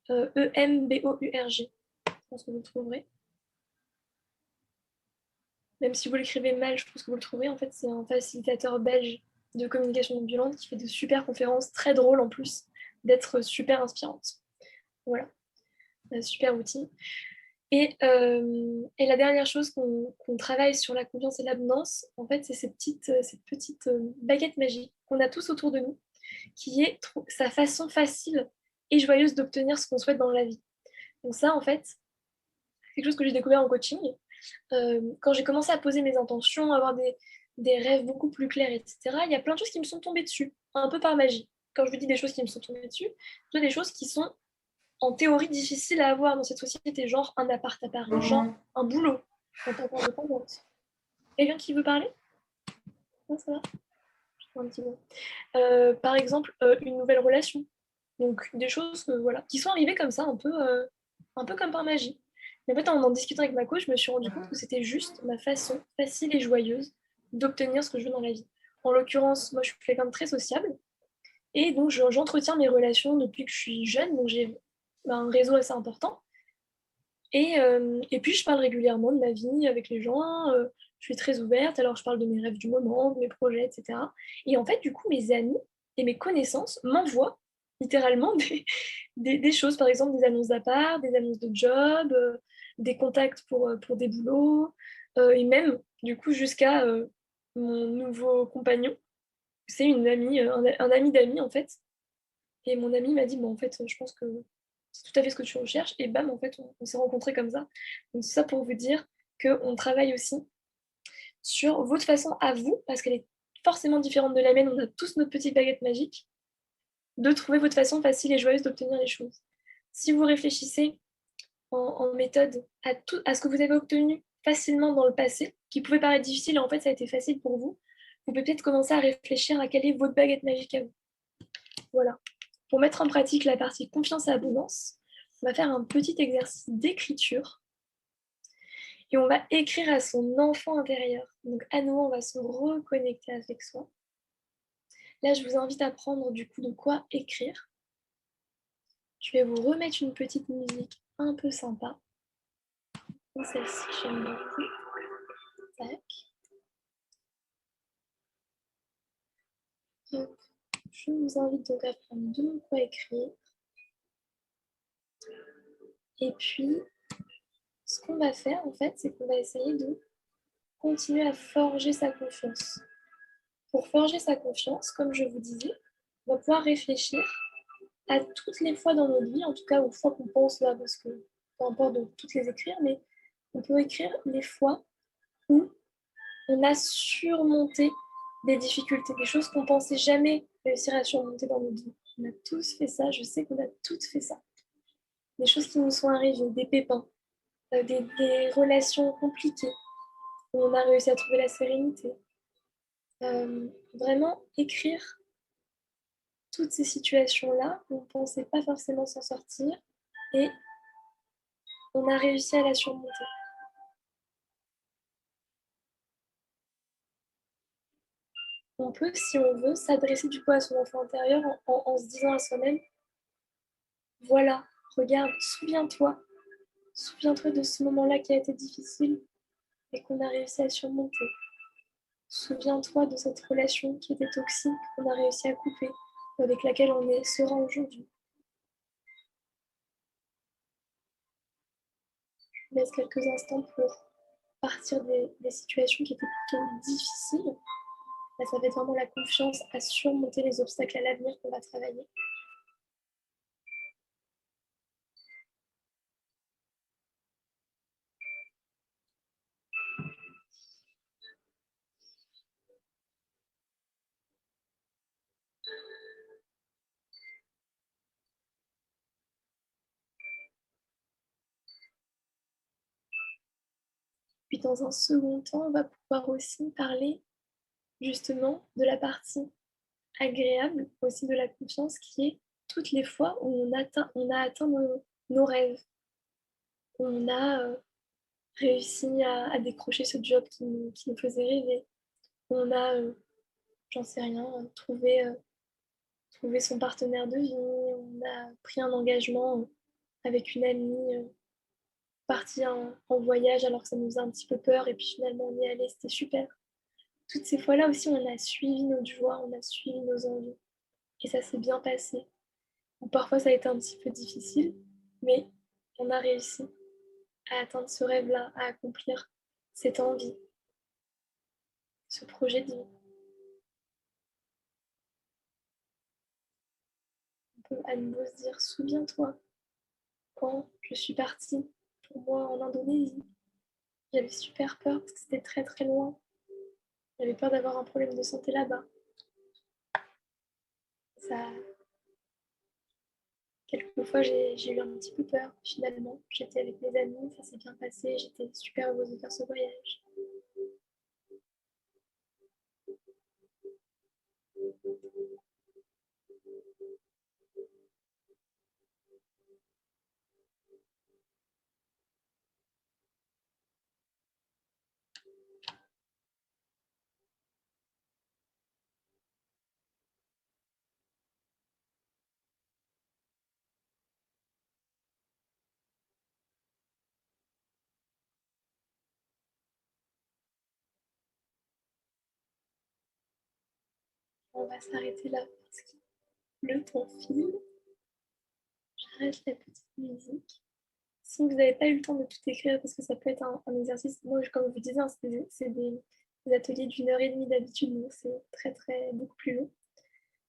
EMBOURG. Je pense que vous le trouverez. Même si vous l'écrivez mal, je pense que vous le trouverez. En fait, c'est un facilitateur belge de communication non violente qui fait de super conférences, très drôles en plus, d'être super inspirantes. Voilà, un super outil. Et la dernière chose qu'on travaille sur la confiance et l'abondance, en fait, c'est cette petite baguette magique qu'on a tous autour de nous, qui est sa façon facile et joyeuse d'obtenir ce qu'on souhaite dans la vie. Donc ça, en fait, c'est quelque chose que j'ai découvert en coaching. Quand j'ai commencé à poser mes intentions, à avoir des rêves beaucoup plus clairs, etc., il y a plein de choses qui me sont tombées dessus, un peu par magie. Quand je vous dis des choses qui me sont tombées dessus, c'est des choses qui sont en théorie difficiles à avoir dans cette société, genre un appart à Paris, genre un boulot en tant qu'indépendante. Quelqu'un qui veut parler? Non, ça va? Un petit peu. Par exemple, une nouvelle relation. Donc des choses voilà, qui sont arrivées comme ça, un peu comme par magie. Mais en fait, en discutant avec ma coach, je me suis rendu compte que c'était juste ma façon facile et joyeuse d'obtenir ce que je veux dans la vie. En l'occurrence, moi, je suis quelqu'un de très sociable. Et donc, j'entretiens mes relations depuis que je suis jeune. Donc, j'ai un réseau assez important. Et puis, je parle régulièrement de ma vie avec les gens. Je suis très ouverte. Alors, je parle de mes rêves du moment, de mes projets, etc. Et en fait, du coup, mes amis et mes connaissances m'envoient littéralement des choses. Par exemple, des annonces d'appart, des annonces de job, des contacts pour des boulots. Et même, du coup, jusqu'à mon nouveau compagnon. C'est une amie, un ami d'amis, en fait. Et mon ami m'a dit, bon, en fait, je pense que c'est tout à fait ce que tu recherches. Et bam, en fait, on s'est rencontrés comme ça. Donc, c'est ça pour vous dire qu'on travaille aussi sur votre façon à vous, parce qu'elle est forcément différente de la mienne. On a tous notre petite baguette magique, de trouver votre façon facile et joyeuse d'obtenir les choses. Si vous réfléchissez en méthode à ce que vous avez obtenu facilement dans le passé, qui pouvait paraître difficile, et en fait, ça a été facile pour vous, vous pouvez peut-être commencer à réfléchir à quelle est votre baguette magique à vous. Voilà. Pour mettre en pratique la partie confiance et abondance, on va faire un petit exercice d'écriture et on va écrire à son enfant intérieur. Donc à nouveau, on va se reconnecter avec soi. Là, je vous invite à prendre du coup de quoi écrire. Je vais vous remettre une petite musique un peu sympa. Celle-ci, j'aime beaucoup. Tac. Donc, je vous invite donc à prendre de quoi écrire. Et puis, ce qu'on va faire, en fait, c'est qu'on va essayer de continuer à forger sa confiance. Pour forger sa confiance, comme je vous disais, on va pouvoir réfléchir à toutes les fois dans notre vie, en tout cas aux fois qu'on pense là, parce que peu importe de toutes les écrire, mais on peut écrire les fois où on a surmonté des difficultés, des choses qu'on pensait jamais réussir à surmonter dans notre vie. On a tous fait ça, je sais qu'on a toutes fait ça. Des choses qui nous sont arrivées, des pépins, des relations compliquées, où on a réussi à trouver la sérénité. Vraiment écrire toutes ces situations-là où on ne pensait pas forcément s'en sortir et on a réussi à la surmonter. On peut, si on veut, s'adresser du coup à son enfant intérieur en se disant à soi-même, voilà, regarde, souviens-toi de ce moment-là qui a été difficile et qu'on a réussi à surmonter. Souviens-toi de cette relation qui était toxique, qu'on a réussi à couper, avec laquelle on est serein aujourd'hui. Je vous laisse quelques instants pour partir des situations qui étaient plutôt difficiles. Là, ça va être vraiment la confiance à surmonter les obstacles à l'avenir qu'on va travailler. Puis dans un second temps, on va pouvoir aussi parler justement de la partie agréable, aussi de la confiance, qui est toutes les fois où on a atteint nos rêves, où on a réussi à décrocher ce job qui nous faisait rêver, où on a, j'en sais rien, trouvé son partenaire de vie, on a pris un engagement avec une amie, parti en voyage alors que ça nous faisait un petit peu peur, et puis finalement on y est allé, c'était super. Toutes ces fois-là aussi, on a suivi notre joie, on a suivi nos envies, et ça s'est bien passé. Ou parfois ça a été un petit peu difficile, mais on a réussi à atteindre ce rêve-là, à accomplir cette envie, ce projet de vie. On peut à nouveau se dire, souviens-toi, quand je suis partie, pour moi, en Indonésie, j'avais super peur parce que c'était très très loin. J'avais peur d'avoir un problème de santé là-bas. Ça, quelquefois, j'ai eu un petit peu peur. Finalement, j'étais avec mes amis, ça s'est bien passé, j'étais super heureuse de faire ce voyage. On va s'arrêter là parce que le temps file. J'arrête la petite musique. Si vous n'avez pas eu le temps de tout écrire, parce que ça peut être un exercice, moi, comme je vous disais, hein, c'est des ateliers d'1 heure et demie d'habitude, donc c'est très, très, beaucoup plus long.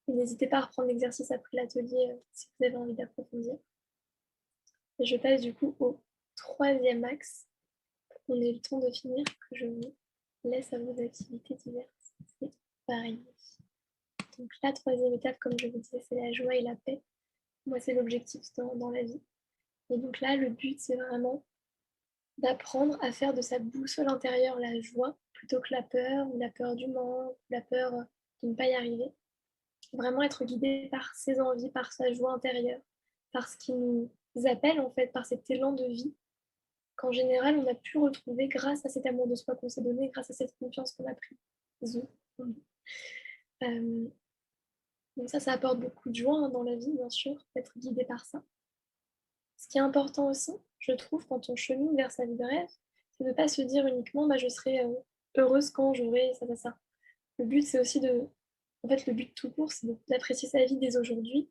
Et n'hésitez pas à reprendre l'exercice après l'atelier si vous avez envie d'approfondir. Et je passe du coup au troisième axe, pour qu'on ait le temps de finir, que je vous laisse à vos activités diverses. C'est pareil. Donc la troisième étape, comme je vous disais, c'est la joie et la paix. Moi, c'est l'objectif dans la vie. Et donc là, le but, c'est vraiment d'apprendre à faire de sa boussole intérieure la joie plutôt que la peur ou la peur du manque, ou la peur de ne pas y arriver. Vraiment être guidé par ses envies, par sa joie intérieure, par ce qui nous appelle en fait, par cet élan de vie qu'en général on a pu retrouver grâce à cet amour de soi qu'on s'est donné, grâce à cette confiance qu'on a prise. Donc ça apporte beaucoup de joie dans la vie, bien sûr, d'être guidé par ça. Ce qui est important aussi, je trouve, quand on chemine vers sa vie de rêve, c'est de ne pas se dire uniquement je serai heureuse quand j'aurai ça, ça, ça. Le but, c'est aussi En fait, le but tout court, c'est d'apprécier sa vie dès aujourd'hui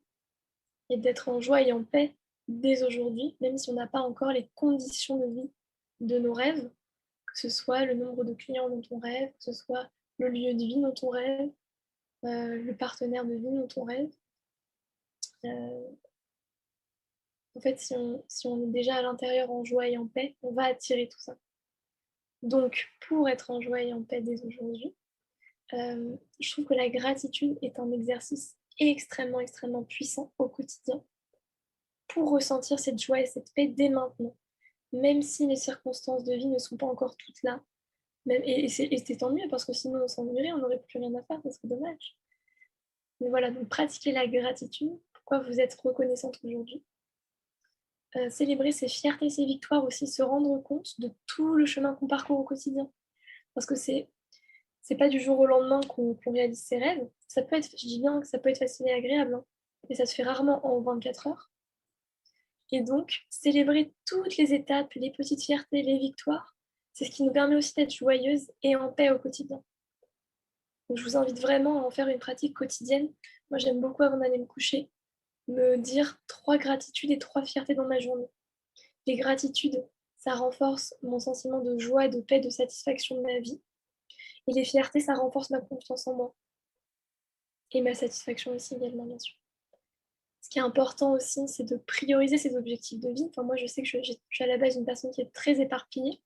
et d'être en joie et en paix dès aujourd'hui, même si on n'a pas encore les conditions de vie de nos rêves, que ce soit le nombre de clients dont on rêve, que ce soit le lieu de vie dont on rêve, le partenaire de vie dont on rêve. En fait, si on est déjà à l'intérieur en joie et en paix, on va attirer tout ça. Donc, pour être en joie et en paix dès aujourd'hui, je trouve que la gratitude est un exercice extrêmement, extrêmement puissant au quotidien pour ressentir cette joie et cette paix dès maintenant. Même si les circonstances de vie ne sont pas encore toutes là. Et c'est tant mieux, parce que sinon on s'ennuierait, on n'aurait plus rien à faire, ça serait dommage. Mais voilà, donc pratiquer la gratitude, pourquoi vous êtes reconnaissante aujourd'hui. Célébrer ses fiertés, ses victoires aussi, se rendre compte de tout le chemin qu'on parcourt au quotidien. Parce que c'est pas du jour au lendemain qu'on réalise ses rêves. Ça peut être, je dis bien que ça peut être facile et agréable, hein, mais ça se fait rarement en 24 heures. Et donc, célébrer toutes les étapes, les petites fiertés, les victoires, c'est ce qui nous permet aussi d'être joyeuses et en paix au quotidien. Donc, je vous invite vraiment à en faire une pratique quotidienne. Moi, j'aime beaucoup, avant d'aller me coucher, me dire 3 gratitudes et 3 fiertés dans ma journée. Les gratitudes, ça renforce mon sentiment de joie, de paix, de satisfaction de ma vie. Et les fiertés, ça renforce ma confiance en moi. Et ma satisfaction aussi également, bien sûr. Ce qui est important aussi, c'est de prioriser ses objectifs de vie. Enfin, moi, je sais que je suis à la base une personne qui est très éparpillée.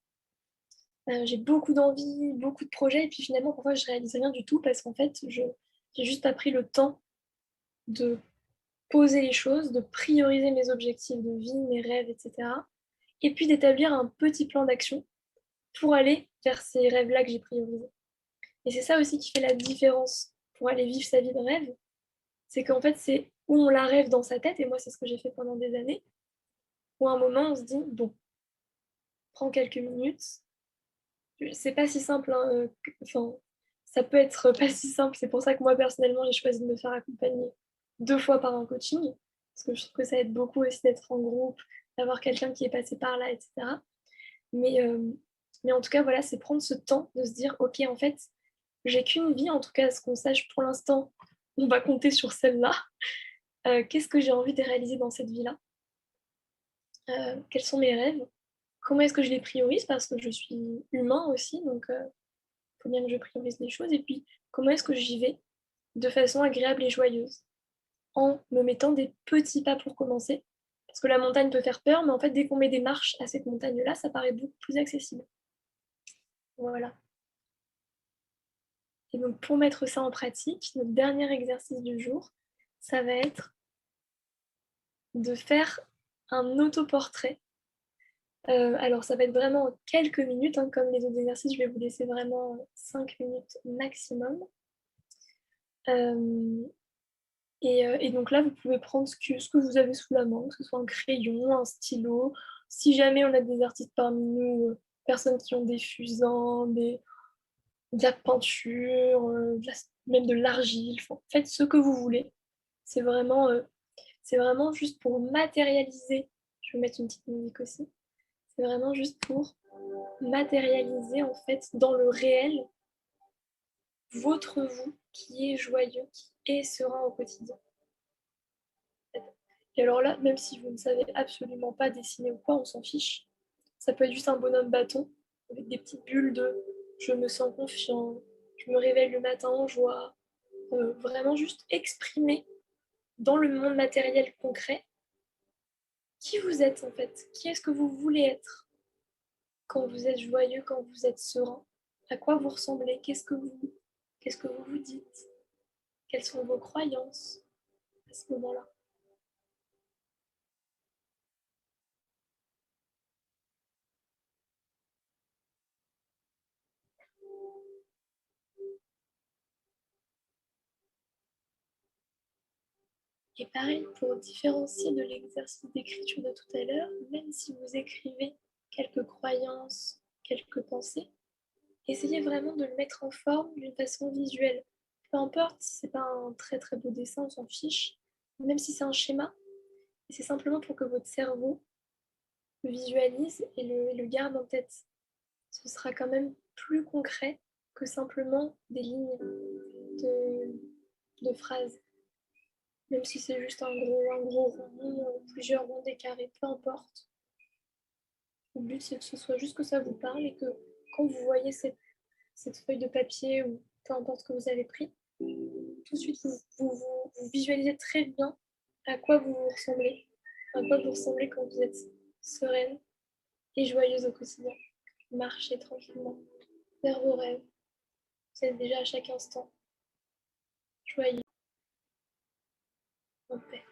J'ai beaucoup d'envie, beaucoup de projets, et puis finalement, parfois, je réalise rien du tout parce qu'en fait, j'ai juste pas pris le temps de poser les choses, de prioriser mes objectifs de vie, mes rêves, etc. Et puis d'établir un petit plan d'action pour aller vers ces rêves-là que j'ai priorisés. Et c'est ça aussi qui fait la différence pour aller vivre sa vie de rêve. C'est qu'en fait, c'est où on la rêve dans sa tête, et moi, c'est ce que j'ai fait pendant des années, où à un moment, on se dit, bon, prends quelques minutes. C'est pas si simple, hein, enfin, ça peut être pas si simple. C'est pour ça que moi, personnellement, j'ai choisi de me faire accompagner 2 fois par un coaching, parce que je trouve que ça aide beaucoup aussi d'être en groupe, d'avoir quelqu'un qui est passé par là, etc. Mais, euh, mais en tout cas, voilà, c'est prendre ce temps de se dire, ok, en fait, j'ai qu'une vie, en tout cas, ce qu'on sache pour l'instant, on va compter sur celle-là. Qu'est-ce que j'ai envie de réaliser dans cette vie-là? Quels sont mes rêves? Comment est-ce que je les priorise? Parce que je suis humain aussi, donc il faut bien que je priorise les choses. Et puis, comment est-ce que j'y vais de façon agréable et joyeuse? En me mettant des petits pas pour commencer. Parce que la montagne peut faire peur, mais en fait, dès qu'on met des marches à cette montagne-là, ça paraît beaucoup plus accessible. Voilà. Et donc, pour mettre ça en pratique, notre dernier exercice du jour, ça va être de faire un autoportrait. Alors, ça va être vraiment quelques minutes, hein, comme les autres exercices, je vais vous laisser vraiment 5 minutes maximum. Euh, et donc là, vous pouvez prendre ce que vous avez sous la main, que ce soit un crayon, un stylo. Si jamais on a des artistes parmi nous, personnes qui ont des fusains, de la peinture, même de l'argile, enfin, faites ce que vous voulez. C'est vraiment, euh, c'est vraiment juste pour matérialiser. Je vais mettre une petite musique aussi. C'est vraiment juste pour matérialiser en fait dans le réel votre vous qui est joyeux, qui est serein au quotidien. Et alors là, même si vous ne savez absolument pas dessiner ou quoi, on s'en fiche. Ça peut être juste un bonhomme bâton avec des petites bulles de je me sens confiant, je me réveille le matin en joie. Vraiment juste exprimer dans le monde matériel concret qui vous êtes en fait, qui est-ce que vous voulez être quand vous êtes joyeux, quand vous êtes serein, à quoi vous ressemblez, qu'est-ce que vous vous dites, quelles sont vos croyances à ce moment-là. Et pareil, pour différencier de l'exercice d'écriture de tout à l'heure, même si vous écrivez quelques croyances, quelques pensées, essayez vraiment de le mettre en forme d'une façon visuelle. Peu importe si c'est pas un très très beau dessin, on s'en fiche, même si c'est un schéma, c'est simplement pour que votre cerveau le visualise et le garde en tête. Ce sera quand même plus concret que simplement des lignes de phrases. Même si c'est juste un gros rond, plusieurs ronds des carrés, peu importe. Le but, c'est que ce soit juste que ça vous parle et que quand vous voyez cette feuille de papier ou peu importe ce que vous avez pris, tout de suite, vous visualisez très bien à quoi vous ressemblez, à quoi vous ressemblez quand vous êtes sereine et joyeuse au quotidien. Marchez tranquillement vers vos rêves. Vous êtes déjà à chaque instant joyeux, en paix.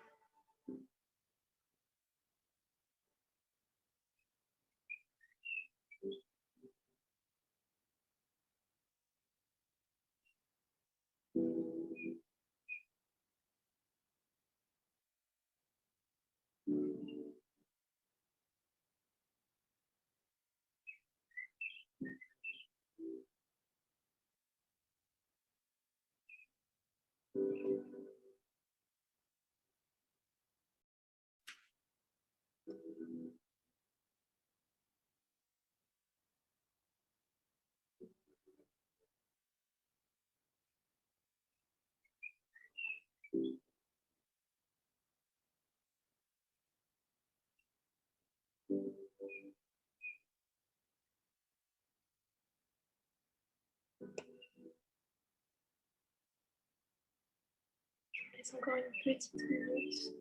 laisse encore une petite minute.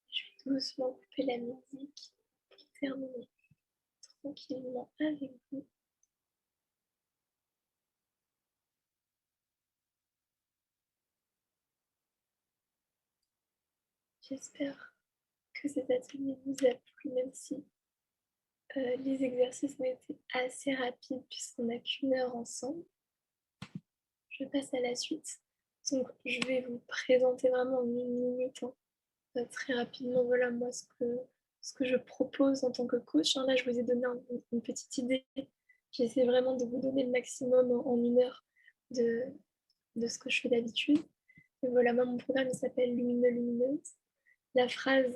Je vais doucement couper la musique pour terminer tranquillement avec vous. J'espère que cet atelier vous a plu, même si les exercices ont été assez rapides puisqu'on n'a qu'1 heure ensemble. Je passe à la suite. Donc, je vais vous présenter vraiment en 1 minute, très rapidement, voilà, moi, ce que je propose en tant que coach. Là, je vous ai donné une petite idée. J'essaie vraiment de vous donner le maximum en 1 heure de ce que je fais d'habitude. Et voilà, moi, mon programme, il s'appelle Lumineux Lumineuse. La phrase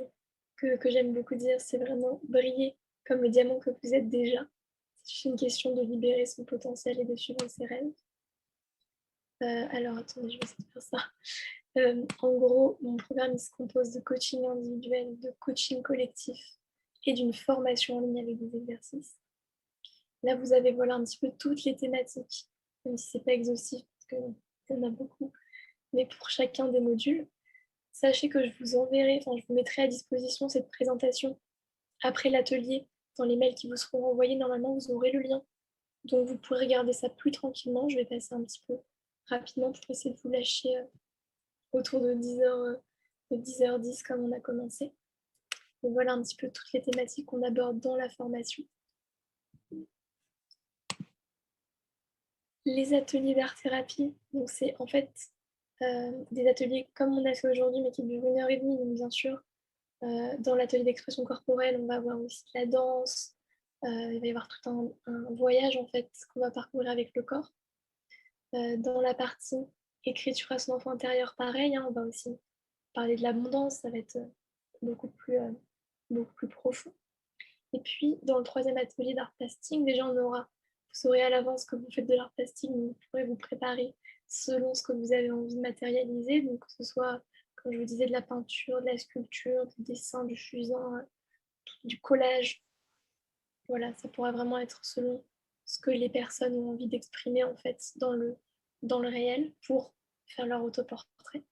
que j'aime beaucoup dire, c'est vraiment briller comme le diamant que vous êtes déjà. C'est juste une question de libérer son potentiel et de suivre ses rêves. Alors, attendez, je vais essayer de faire ça. En gros, mon programme il se compose de coaching individuel, de coaching collectif et d'une formation en ligne avec des exercices. Là, vous avez voilà, un petit peu toutes les thématiques, même si ce n'est pas exhaustif, parce qu'il y en a beaucoup, mais pour chacun des modules. Sachez que je vous mettrai à disposition cette présentation après l'atelier dans les mails qui vous seront renvoyés. Normalement, vous aurez le lien, donc vous pourrez regarder ça plus tranquillement. Je vais passer un petit peu rapidement pour essayer de vous lâcher autour de 10h10 comme on a commencé. Donc voilà un petit peu toutes les thématiques qu'on aborde dans la formation. Les ateliers d'art-thérapie, donc c'est en fait des ateliers comme on a fait aujourd'hui, mais qui durent 1 heure et demie. Donc bien sûr, dans l'atelier d'expression corporelle, on va avoir aussi de la danse. Il va y avoir tout un voyage en fait qu'on va parcourir avec le corps. Dans la partie écriture à son enfant intérieur, pareil, on va aussi parler de l'abondance, ça va être beaucoup plus profond. Et puis, dans le 3e atelier d'art plastique, déjà, vous saurez à l'avance que vous faites de l'art plastique, vous pourrez vous préparer selon ce que vous avez envie de matérialiser, donc que ce soit, comme je vous disais, de la peinture, de la sculpture, du dessin, du fusain, du collage. Voilà, ça pourra vraiment être selon ce que les personnes ont envie d'exprimer en fait dans le réel pour faire leur autoportrait.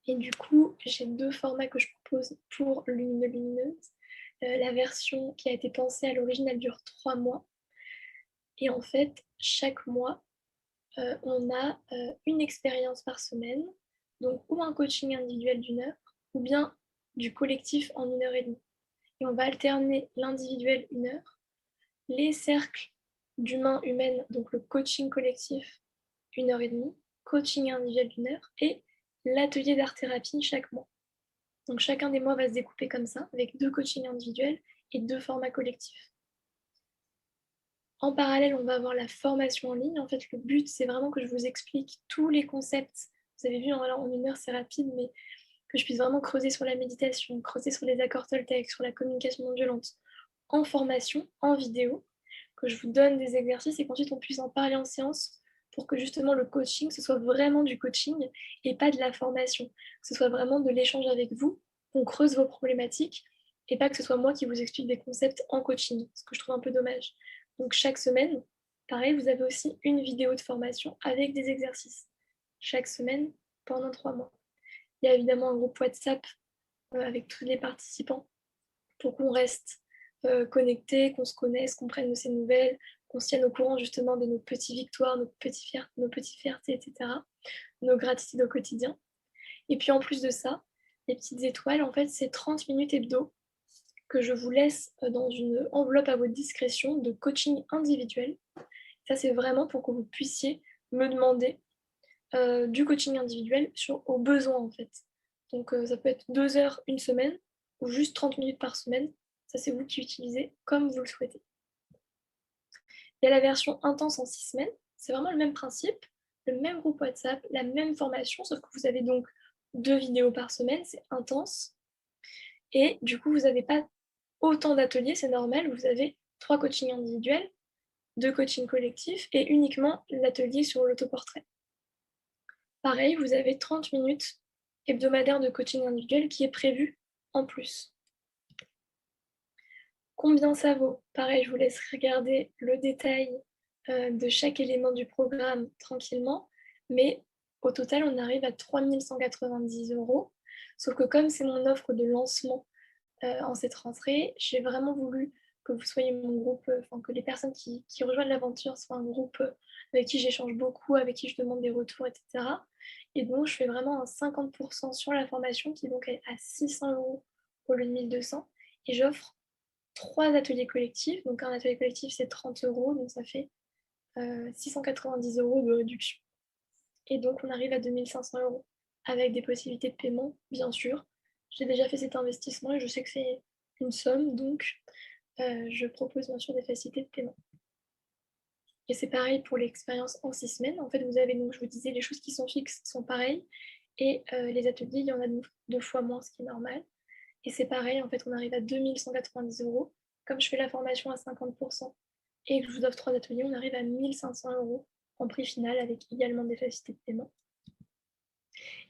Et du coup, j'ai 2 formats que je propose pour Lumineux Lumineuse. La version qui a été pensée à l'origine, elle dure 3 mois. Et en fait, chaque mois, on a une expérience par semaine, donc ou un coaching individuel d'1 heure, ou bien du collectif en 1 heure et demie. Et on va alterner l'individuel 1 heure, les cercles d'humains humaines, donc le coaching collectif 1 heure et demie, coaching individuel d'1 heure, et l'atelier d'art-thérapie chaque mois. Donc chacun des mois va se découper comme ça, avec 2 coachings individuels et 2 formats collectifs. En parallèle, on va avoir la formation en ligne. En fait, le but, c'est vraiment que je vous explique tous les concepts. Vous avez vu, en 1 heure, c'est rapide, mais que je puisse vraiment creuser sur la méditation, creuser sur les accords Toltec, sur la communication non violente, en formation, en vidéo, que je vous donne des exercices et qu'ensuite on puisse en parler en séance pour que justement le coaching, ce soit vraiment du coaching et pas de la formation. Que ce soit vraiment de l'échange avec vous, qu'on creuse vos problématiques et pas que ce soit moi qui vous explique des concepts en coaching, ce que je trouve un peu dommage. Donc chaque semaine, pareil, vous avez aussi une vidéo de formation avec des exercices. Chaque semaine, pendant 3 mois. Il y a évidemment un groupe WhatsApp avec tous les participants pour qu'on reste connectés, qu'on se connaisse, qu'on prenne de ces nouvelles, qu'on se tienne au courant justement de nos petites victoires, nos petites fiertés, etc. Nos gratitudes au quotidien. Et puis en plus de ça, les petites étoiles, en fait, c'est 30 minutes hebdo que je vous laisse dans une enveloppe à votre discrétion de coaching individuel. Ça, c'est vraiment pour que vous puissiez me demander du coaching individuel aux besoins en fait. Donc ça peut être 2 heures une semaine ou juste 30 minutes par semaine. Ça, c'est vous qui utilisez comme vous le souhaitez. Il y a la version intense en 6 semaines. C'est vraiment le même principe, le même groupe WhatsApp, la même formation, sauf que vous avez donc 2 vidéos par semaine, c'est intense. Et du coup, vous n'avez pas autant d'ateliers, c'est normal. Vous avez 3 coachings individuels, 2 coachings collectifs et uniquement l'atelier sur l'autoportrait. Pareil, vous avez 30 minutes hebdomadaires de coaching individuel qui est prévu en plus. Combien ça vaut? Pareil, je vous laisse regarder le détail de chaque élément du programme tranquillement, mais au total, on arrive à 3 190 €. Sauf que comme c'est mon offre de lancement en cette rentrée, j'ai vraiment voulu que vous soyez mon groupe, que les personnes qui rejoignent l'aventure soient un groupe avec qui j'échange beaucoup, avec qui je demande des retours, etc. Et donc, je fais vraiment un 50% sur la formation qui donc est à 600 € au lieu de 1200. Et j'offre 3 ateliers collectifs. Donc, un atelier collectif, c'est 30 €, donc ça fait 690 € de réduction. Et donc, on arrive à 2500 € avec des possibilités de paiement, bien sûr. J'ai déjà fait cet investissement et je sais que c'est une somme, donc je propose bien sûr des facilités de paiement. Et c'est pareil pour l'expérience en 6 semaines. En fait, vous avez, donc, je vous disais, les choses qui sont fixes sont pareilles. Et les ateliers, il y en a 2 fois moins, ce qui est normal. Et c'est pareil, en fait, on arrive à 2190 €. Comme je fais la formation à 50% et que je vous offre 3 ateliers, on arrive à 1500 € en prix final avec également des facilités de paiement.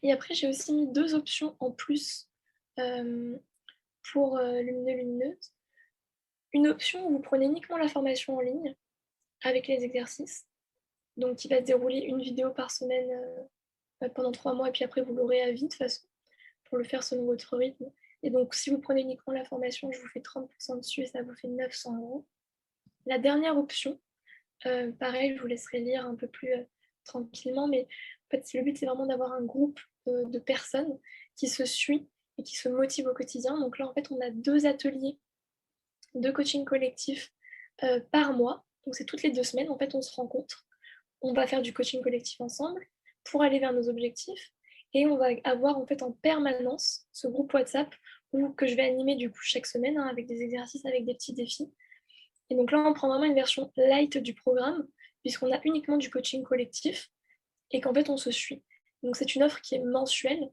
Et après, j'ai aussi mis 2 options en plus pour lumineux-lumineuse. Une option où vous prenez uniquement la formation en ligne avec les exercices, donc qui va se dérouler une vidéo par semaine pendant 3 mois, et puis après vous l'aurez à vie de toute façon, pour le faire selon votre rythme. Et donc si vous prenez uniquement la formation, je vous fais 30% dessus et ça vous fait 900 €. La dernière option, pareil, je vous laisserai lire un peu plus tranquillement, mais en fait, le but c'est vraiment d'avoir un groupe de personnes qui se suit et qui se motive au quotidien. Donc là, en fait, on a 2 ateliers de coaching collectif par mois. Donc c'est toutes les 2 semaines, en fait, on se rencontre. On va faire du coaching collectif ensemble pour aller vers nos objectifs. Et on va avoir en fait en permanence ce groupe WhatsApp que je vais animer du coup chaque semaine avec des exercices, avec des petits défis. Et donc là, on prend vraiment une version light du programme puisqu'on a uniquement du coaching collectif et qu'en fait, on se suit. Donc c'est une offre qui est mensuelle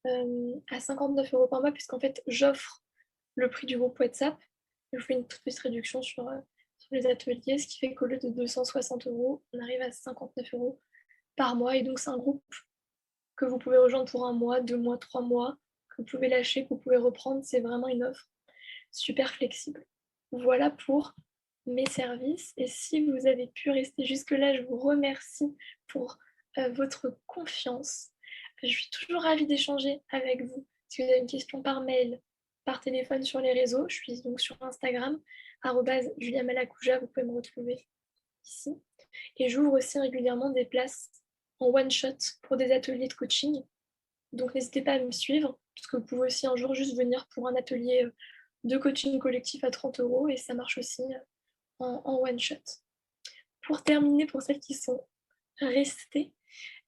à 59 € par mois puisqu'en fait, j'offre le prix du groupe WhatsApp. Je fais une toute petite réduction sur les ateliers, ce qui fait qu'au lieu de 260 €, on arrive à 59 € par mois. Et donc, c'est un groupe que vous pouvez rejoindre pour 1 mois, 2 mois, 3 mois, que vous pouvez lâcher, que vous pouvez reprendre. C'est vraiment une offre super flexible. Voilà pour mes services. Et si vous avez pu rester jusque-là, je vous remercie pour votre confiance. Je suis toujours ravie d'échanger avec vous. Si vous avez une question par mail, par téléphone, sur les réseaux, je suis donc sur Instagram, @juliamalacuja, vous pouvez me retrouver ici. Et j'ouvre aussi régulièrement des places en one-shot pour des ateliers de coaching. Donc n'hésitez pas à me suivre, parce que vous pouvez aussi un jour juste venir pour un atelier de coaching collectif à 30 € et ça marche aussi en one-shot. Pour terminer, pour celles qui sont restées,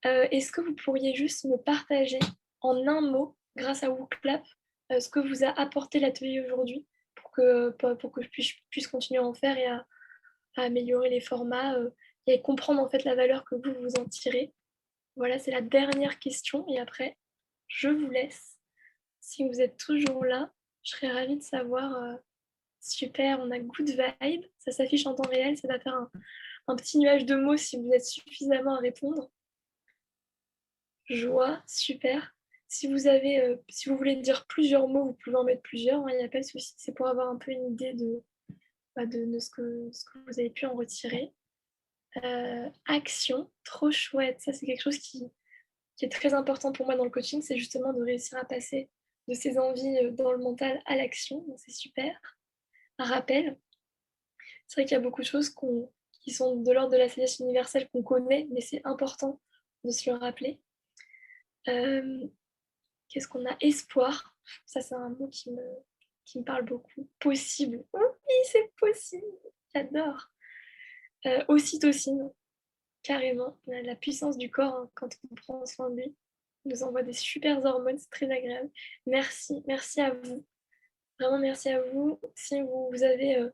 est-ce que vous pourriez juste me partager en un mot, grâce à WooClap, ce que vous a apporté l'atelier aujourd'hui pour que je puisse continuer à en faire et à améliorer les formats et comprendre en fait la valeur que vous en tirez? Voilà, c'est la dernière question et après, je vous laisse. Si vous êtes toujours là, je serais ravie de savoir. Super, on a good vibe, ça s'affiche en temps réel, ça va faire un petit nuage de mots si vous êtes suffisamment à répondre. Joie, super. Si vous voulez dire plusieurs mots, vous pouvez en mettre plusieurs, il n'y a pas de souci. C'est pour avoir un peu une idée de ce que vous avez pu en retirer. Action, trop chouette. Ça, c'est quelque chose qui est très important pour moi dans le coaching, c'est justement de réussir à passer de ses envies dans le mental à l'action. Donc, c'est super. Un rappel. C'est vrai qu'il y a beaucoup de choses qui sont de l'ordre de la sagesse universelle qu'on connaît, mais c'est important de se le rappeler. Qu'est-ce qu'on a? Espoir. Ça, c'est un mot qui qui me parle beaucoup. Possible. Oui, c'est possible. J'adore. Ocytocine, carrément. La puissance du corps, hein, quand on prend soin de lui. Il nous envoie des super hormones, c'est très agréable. Merci, merci à vous. Vraiment, merci à vous. Si vous avez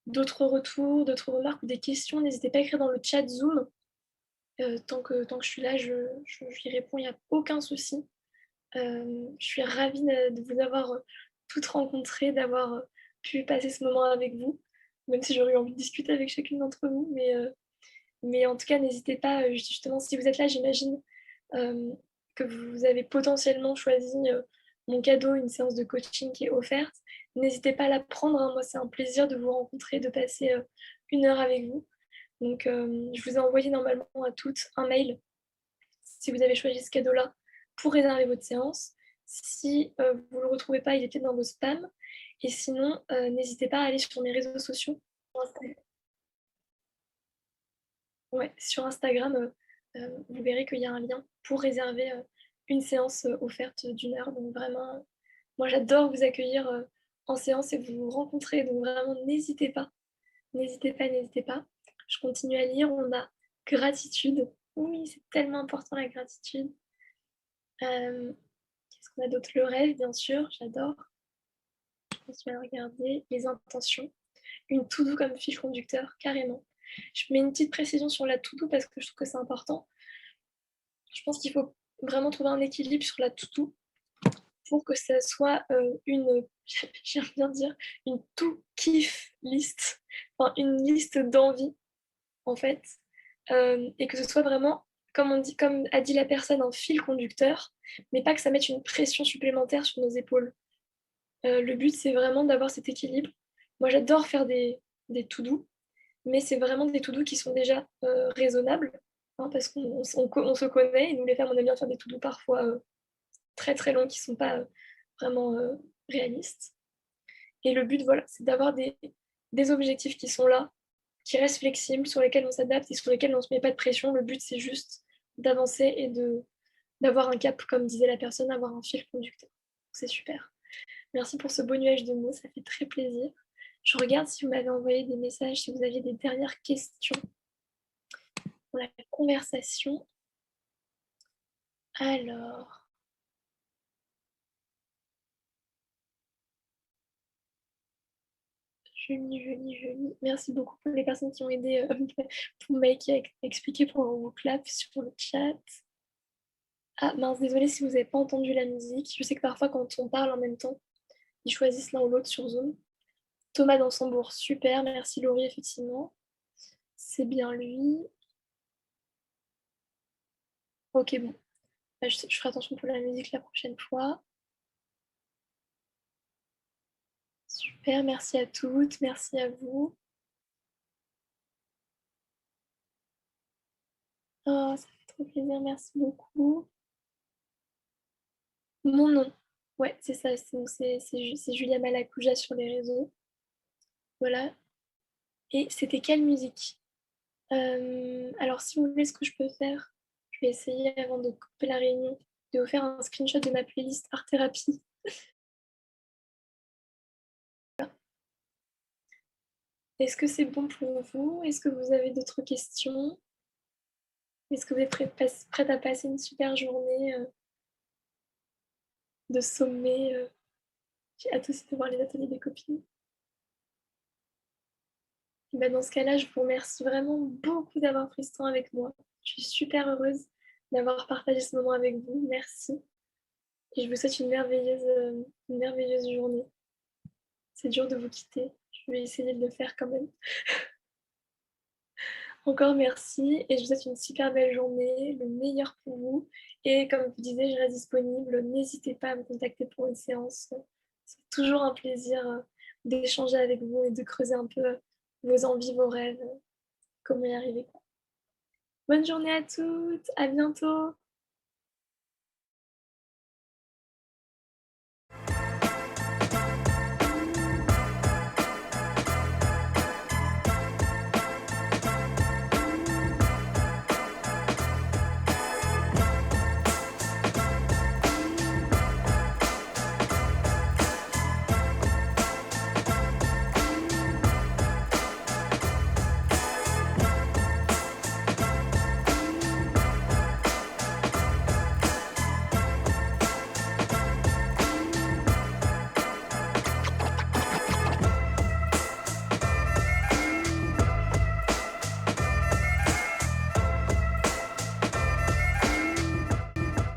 d'autres retours, d'autres remarques ou des questions, n'hésitez pas à écrire dans le chat Zoom. Tant que je suis là, j'y réponds, il n'y a aucun souci. Je suis ravie de vous avoir toutes rencontrées, d'avoir pu passer ce moment avec vous, même si j'aurais eu envie de discuter avec chacune d'entre vous. Mais en tout cas, n'hésitez pas, justement, si vous êtes là, j'imagine que vous avez potentiellement choisi mon cadeau, une séance de coaching qui est offerte. N'hésitez pas à la prendre, hein. Moi, c'est un plaisir de vous rencontrer, de passer 1 heure avec vous. Donc, je vous ai envoyé normalement à toutes un mail si vous avez choisi ce cadeau-là pour réserver votre séance. Si vous ne le retrouvez pas, il est peut-être dans vos spams. Et sinon, n'hésitez pas à aller sur mes réseaux sociaux. Ouais, sur Instagram, vous verrez qu'il y a un lien pour réserver une séance offerte d'1 heure. Donc vraiment, moi j'adore vous accueillir en séance et vous rencontrer. Donc vraiment, n'hésitez pas, n'hésitez pas, n'hésitez pas. Je continue à lire. On a gratitude. Oui, c'est tellement important la gratitude. Qu'est-ce qu'on a d'autre? Le rêve, bien sûr, j'adore. Je continue à regarder. Les intentions. Une to-do comme fiche conducteur, carrément. Je mets une petite précision sur la to-do parce que je trouve que c'est important. Je pense qu'il faut vraiment trouver un équilibre sur la to-do pour que ça soit j'aime bien dire, une to-kiff list, enfin une liste d'envie en fait, et que ce soit vraiment, comme a dit la personne, un fil conducteur, mais pas que ça mette une pression supplémentaire sur nos épaules. Le but, c'est vraiment d'avoir cet équilibre. Moi, j'adore faire des to-do, mais c'est vraiment des to-do qui sont déjà raisonnables, hein, parce qu'on se connaît, et nous les femmes, on aime bien faire des to-do parfois très très longs qui ne sont pas vraiment réalistes. Et le but, voilà, c'est d'avoir des objectifs qui sont là, qui restent flexibles, sur lesquels on s'adapte et sur lesquels on ne se met pas de pression. Le but, c'est juste d'avancer et d'avoir un cap, comme disait la personne, avoir un fil conducteur. C'est super. Merci pour ce beau nuage de mots, ça fait très plaisir. Je regarde si vous m'avez envoyé des messages, si vous aviez des dernières questions pour la conversation. Alors, Julie. Merci beaucoup pour les personnes qui ont aidé pour Mike à expliquer pour vos claps sur le chat. Ah mince, désolée si vous n'avez pas entendu la musique. Je sais que parfois quand on parle en même temps, ils choisissent l'un ou l'autre sur Zoom. Thomas Dansembourg, super, merci Laurie, effectivement. C'est bien lui. Ok, bon. Je ferai attention pour la musique la prochaine fois. Super, merci à toutes, merci à vous. Oh, ça fait trop plaisir, merci beaucoup. Mon nom, ouais, c'est ça, c'est Julia Malacuja sur les réseaux. Voilà. Et c'était quelle musique? Alors, si vous voulez, ce que je peux faire, je vais essayer avant de couper la réunion, de vous faire un screenshot de ma playlist Art Thérapie. Est-ce que c'est bon pour vous? Est-ce que vous avez d'autres questions? Est-ce que vous êtes prête à passer une super journée de sommet? J'ai hâte aussi de voir les ateliers des copines. Et ben dans ce cas-là, je vous remercie vraiment beaucoup d'avoir pris ce temps avec moi. Je suis super heureuse d'avoir partagé ce moment avec vous. Merci. Et je vous souhaite une merveilleuse journée. C'est dur de vous quitter. Je vais essayer de le faire quand même. Encore merci et je vous souhaite une super belle journée, le meilleur pour vous. Et comme je vous disais, je reste disponible. N'hésitez pas à me contacter pour une séance. C'est toujours un plaisir d'échanger avec vous et de creuser un peu vos envies, vos rêves, comment y arriver. Bonne journée à toutes, à bientôt.